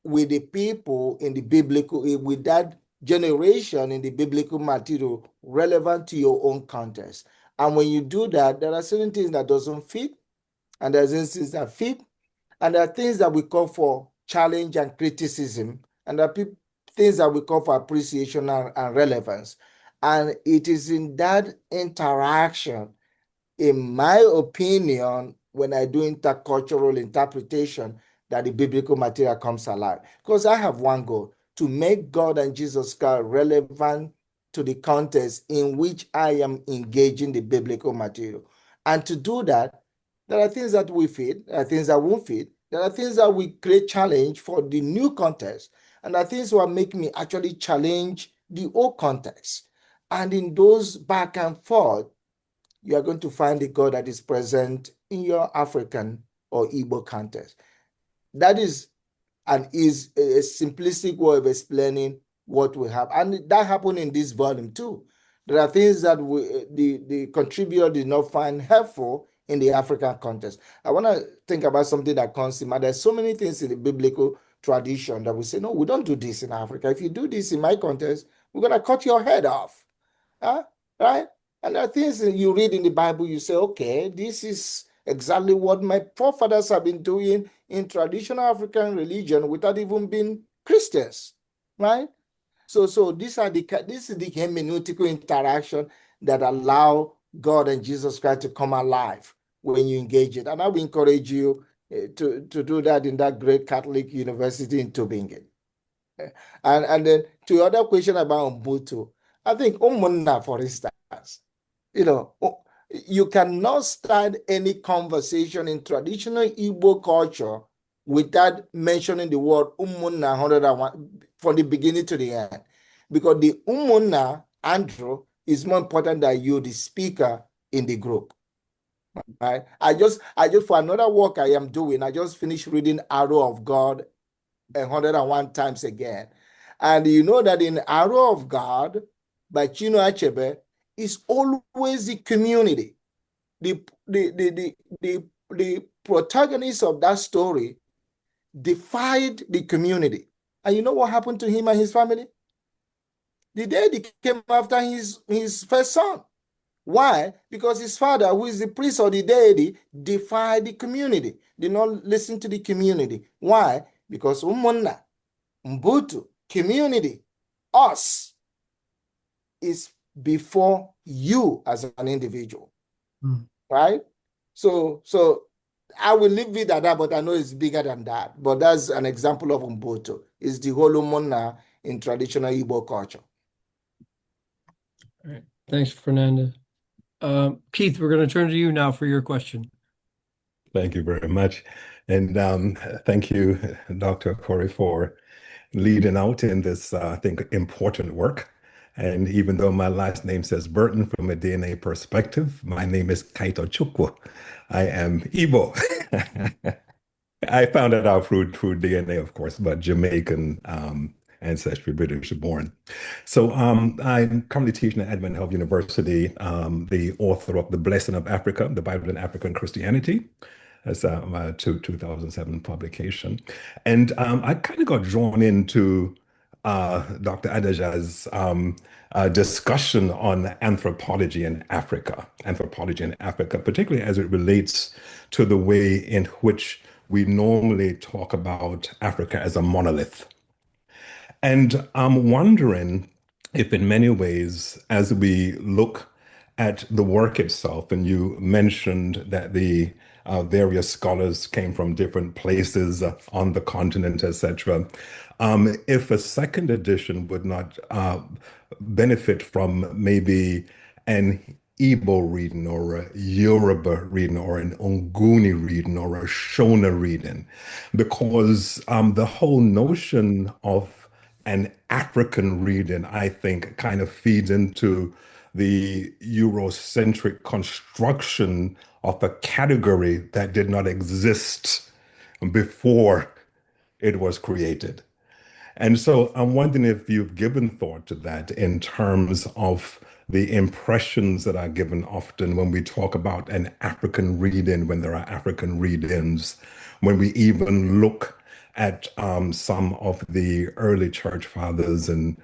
with the people in the biblical, with that generation in the biblical material relevant to your own context. And when you do that, there are certain things that doesn't fit, and there are certain things that fit, and there are things that we call for challenge and criticism, and there are things that we call for appreciation and relevance. And it is in that interaction, in my opinion, when I do intercultural interpretation, that the biblical material comes alive. Because I have one goal: to make God and Jesus Christ relevant to the context in which I am engaging the biblical material. And to do that, there are things that we fit, there are things that won't fit, there are things that we create challenge for the new context, and there are things that make me actually challenge the old context. And in those back and forth, you are going to find the God that is present in your African or Igbo context. That is a simplistic way of explaining what we have. And that happened in this volume too. There are things that the contributor did not find helpful in the African context. I want to think about something that comes in mind. There's so many things in the biblical tradition that we say, no, we don't do this in Africa. If you do this in my context, we're going to cut your head off. Right? And there are things that you read in the Bible, you say, okay, this is exactly what my forefathers have been doing in traditional African religion without even being Christians, right? So this is the hermeneutical interaction that allow God and Jesus Christ to come alive when you engage it. And I will encourage you to do that in that great Catholic university in Tübingen. And then to your other question about Ubuntu, I think Umunna, for instance, you cannot start any conversation in traditional Igbo culture without mentioning the word Umunna 101 from the beginning to the end. Because the Umunna, Andrew, is more important than you, the speaker in the group. Right? I just for another work I am doing, I just finished reading Arrow of God 101 times again. And you know that in Arrow of God by Chino Achebe, is always the community. The protagonist of that story defied the community. And you know what happened to him and his family? The deity came after his first son. Why? Because his father, who is the priest of the deity, defied the community, did not listen to the community. Why? Because Umunna, Mbutu, community, us, is before you as an individual, right? So I will leave it at that, but I know it's bigger than that. But that's an example of Ubuntu. It's the whole Umunna in traditional Igbo culture. All right. Thanks, Fernanda. Keith, we're going to turn to you now for your question. Thank you very much. And thank you, Dr. Okorie, for leading out in this, I think, important work. And even though my last name says Burton, from a DNA perspective, my name is Kaito Chukwu. I am Igbo. I found it out through DNA, of course, but Jamaican ancestry, British born. So I'm currently teaching at Edmund Health University, the author of The Blessing of Africa, The Bible in African Christianity. That's my 2007 publication. And I kind of got drawn into Dr. Adaja's discussion on anthropology in Africa, particularly as it relates to the way in which we normally talk about Africa as a monolith. And I'm wondering if, in many ways, as we look at the work itself, and you mentioned that the various scholars came from different places on the continent, etc., if a second edition would not benefit from maybe an Igbo reading or a Yoruba reading or an Onguni reading or a Shona reading, because the whole notion of an African reading, I think, kind of feeds into the Eurocentric construction of a category that did not exist before it was created. And so I'm wondering if you've given thought to that in terms of the impressions that are given often when we talk about an African read-in, when there are African read-ins, when we even look at some of the early church fathers and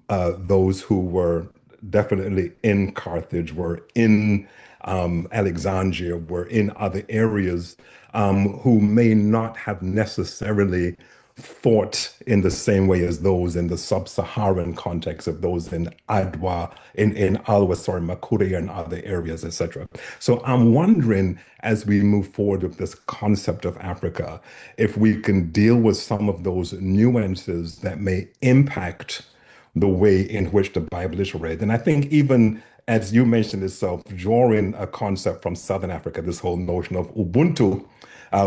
those who were definitely in Carthage, were in Alexandria, were in other areas, who may not have necessarily thought in the same way as those in the sub-Saharan context of those in Adwa, in Alwa, sorry, Makure and other areas, etc. So I'm wondering, as we move forward with this concept of Africa, if we can deal with some of those nuances that may impact the way in which the Bible is read. And I think even as you mentioned itself, drawing a concept from Southern Africa, this whole notion of Ubuntu,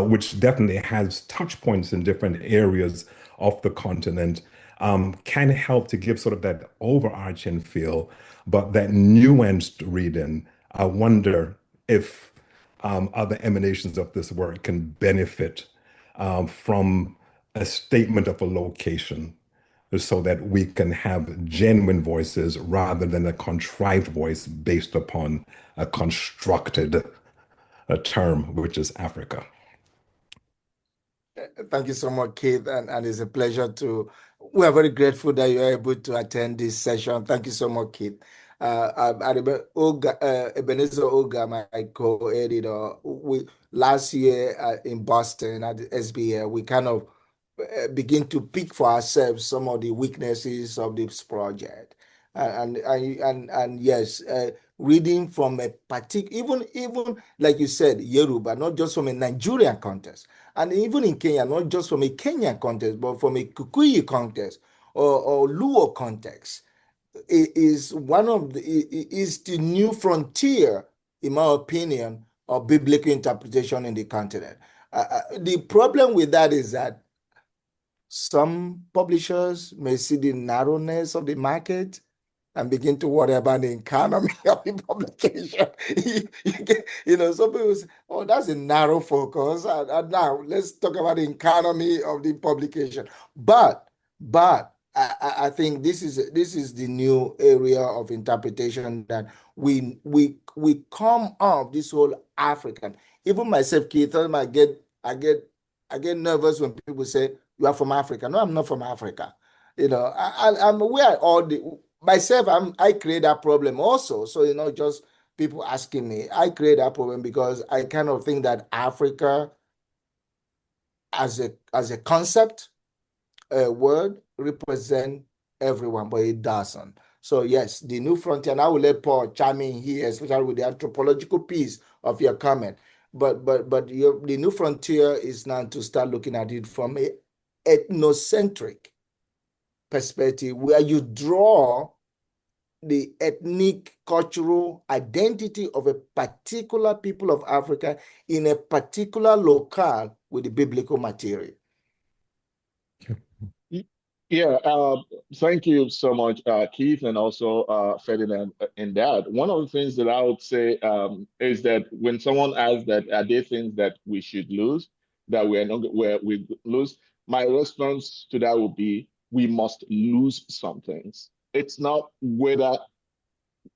which definitely has touch points in different areas of the continent, can help to give sort of that overarching feel, but that nuanced reading. I wonder if other emanations of this work can benefit from a statement of a location, so that we can have genuine voices rather than a contrived voice based upon a constructed term, which is Africa. Thank you so much, Keith, and it's a pleasure we are very grateful that you are able to attend this session. Thank you so much, Keith. I remember Ebenezer Urga, my co-editor, last year in Boston at the SBA, we kind of begin to pick for ourselves some of the weaknesses of this project. And yes, reading from a particular, even like you said, Yoruba, not just from a Nigerian context, and even in Kenya, not just from a Kenyan context, but from a Kikuyu context or Luo context, is the new frontier, in my opinion, of biblical interpretation in the continent. The problem with that is that some publishers may see the narrowness of the market and begin to worry about the economy of the publication. Some people say, oh, that's a narrow focus. And now let's talk about the economy of the publication. But I think this is the new area of interpretation that we come off this whole African. Even myself, Keith, I get nervous when people say you are from Africa. No, I'm not from Africa. I'm aware all the myself. I create that problem also. So just people asking me, I create that problem because I kind of think that Africa, as a concept, a word, represent everyone, but it doesn't. So yes, the new frontier, and I will let Paul chime in here, especially with the anthropological piece of your comment. But the new frontier is now to start looking at it from a ethnocentric perspective, where you draw the ethnic cultural identity of a particular people of Africa in a particular locale with the biblical material. Yeah, thank you so much, Keith, and also Ferdinand in that. One of the things that I would say is that when someone asks that, are there things that we should lose, that we are not where we lose, my response to that would be, we must lose some things. It's not whether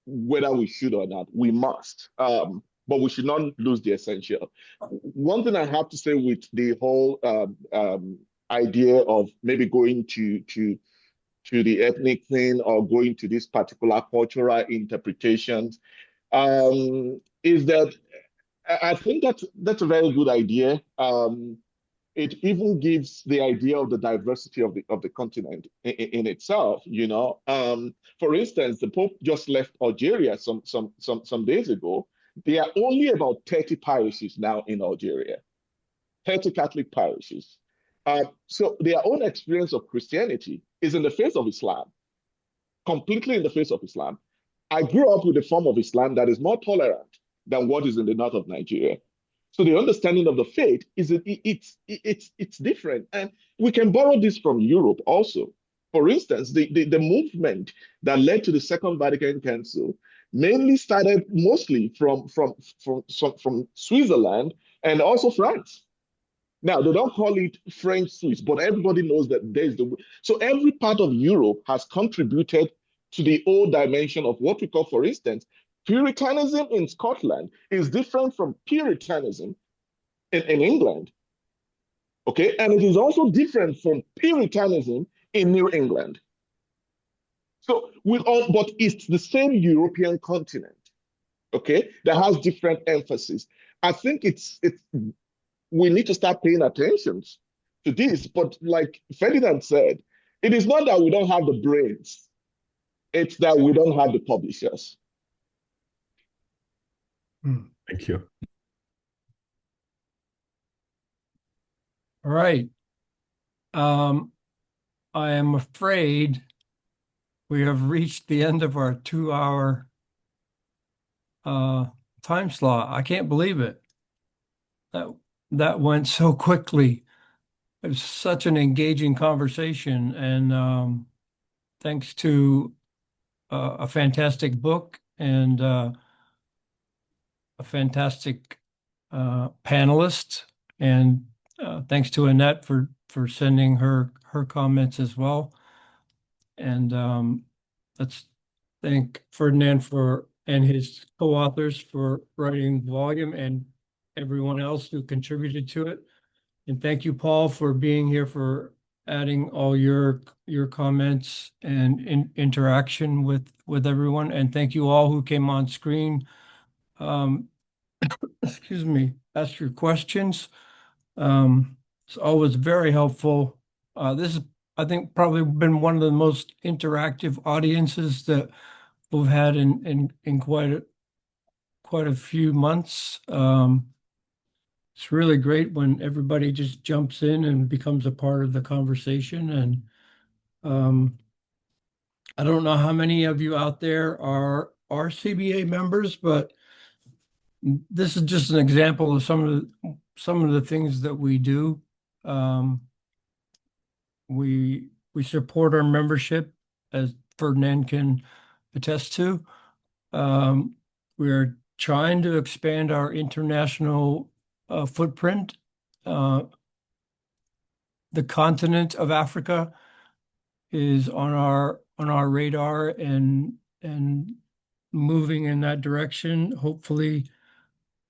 we should or not, we must. But we should not lose the essential. One thing I have to say with the whole idea of maybe going to the ethnic thing or going to this particular cultural interpretations, is that I think that's a very good idea. It even gives the idea of the diversity of the continent in itself. For instance, the Pope just left Algeria some days ago. There are only about 30 parishes now in Algeria, 30 Catholic parishes. So their own experience of Christianity is in the face of Islam, completely in the face of Islam. I grew up with a form of Islam that is more tolerant than what is in the north of Nigeria. So the understanding of the faith is it's different, and we can borrow this from Europe also. For instance, the movement that led to the Second Vatican Council mainly started mostly from Switzerland and also France. Now, they don't call it French Swiss, but everybody knows that there's the. So every part of Europe has contributed to the old dimension of what we call, for instance, Puritanism in Scotland is different from Puritanism in England. Okay, and it is also different from Puritanism in New England. So but it's the same European continent, okay, that has different emphasis. I think we need to start paying attention to this. But like Ferdinand said, it is not that we don't have the brains, it's that we don't have the publishers. Thank you. All right. I am afraid we have reached the end of our 2-hour time slot. I can't believe it. That went so quickly. It was such an engaging conversation, and thanks to a fantastic book and a fantastic panelist, and thanks to Annette for sending her comments as well. And let's thank Ferdinand and his co-authors for writing the volume, and everyone else who contributed to it. And thank you, Paul, for being here, for adding all your comments and interaction with everyone. And thank you all who came on screen. Excuse me, ask your questions. It's always very helpful. This is, I think, probably been one of the most interactive audiences that we've had in quite a few months. It's really great when everybody just jumps in and becomes a part of the conversation. And I don't know how many of you out there are CBA members, but this is just an example of some of the things that we do. We support our membership, as Ferdinand can attest to. We're trying to expand our international footprint. The continent of Africa is on our radar and moving in that direction. Hopefully,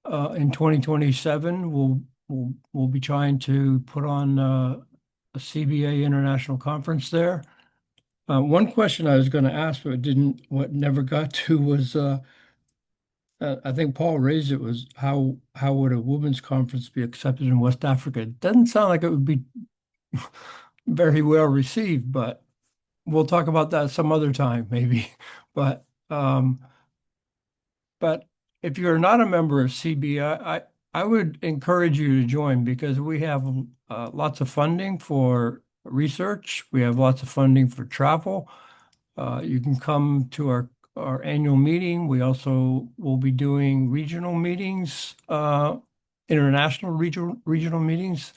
in 2027, we'll be trying to put on a CBA international conference there. One question I was going to ask, but never got to, was I think Paul raised it, was how would a women's conference be accepted in West Africa? It doesn't sound like it would be very well received, but we'll talk about that some other time, maybe. But if you're not a member of CB, I would encourage you to join, because we have lots of funding for research. We have lots of funding for travel. You can come to our annual meeting. We also will be doing regional meetings, international regional meetings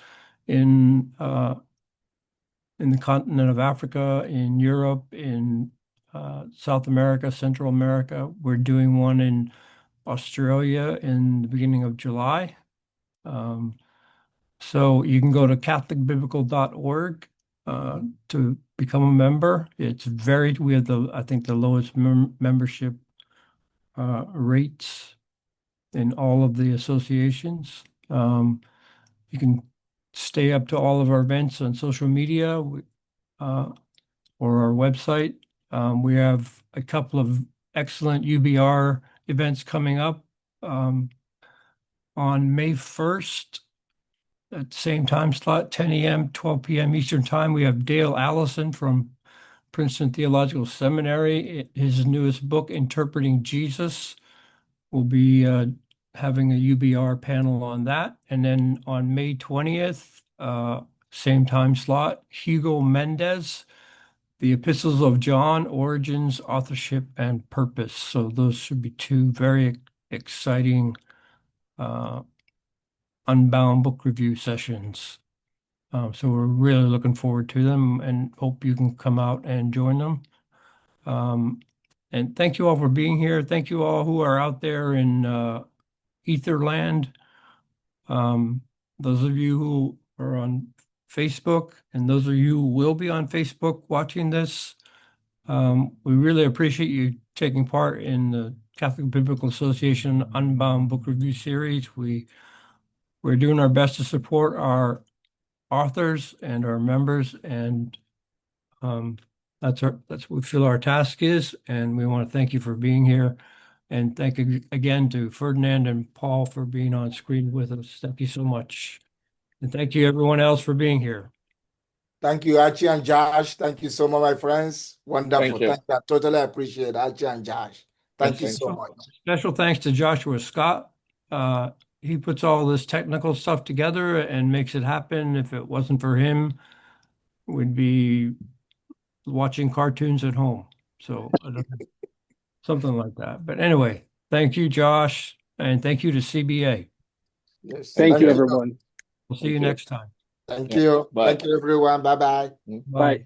in the continent of Africa, in Europe, in South America, Central America. We're doing one in Australia in the beginning of July. So you can go to catholicbiblical.org to become a member. We have I think the lowest membership rates in all of the associations. You can stay up to all of our events on social media or our website. We have a couple of excellent UBR events coming up on May 1st at the same time slot, 10 a.m., 12 p.m. Eastern Time. We have Dale Allison from Princeton Theological Seminary. His newest book, Interpreting Jesus, will be having a UBR panel on that. And then on May 20th, same time slot, Hugo Mendez, The Epistles of John, Origins, Authorship, and Purpose. So those should be two very exciting Unbound book review sessions. So we're really looking forward to them and hope you can come out and join them. And thank you all for being here. Thank you all who are out there in Etherland. Those of you who are on Facebook and those of you who will be on Facebook watching this, we really appreciate you taking part in the Catholic Biblical Association Unbound Book Review Series. We're doing our best to support our authors and our members, and that's what we feel our task is, and we want to thank you for being here. And thank you again to Ferdinand and Paul for being on screen with us. Thank you so much. And thank you everyone else for being here. Thank you, Archie and Josh. Thank you so much, my friends. Wonderful. Thank you. Thank you. I totally appreciate Archie and Josh. Thank you so much. Special thanks to Joshua Scott. He puts all this technical stuff together and makes it happen. If it wasn't for him, we'd be watching cartoons at home. So something like that. But anyway, thank you, Josh, and thank you to CBA. Yes. Thank you, everyone. We'll see you next time. Thank you. Bye. Thank you, everyone. Bye-bye. Bye.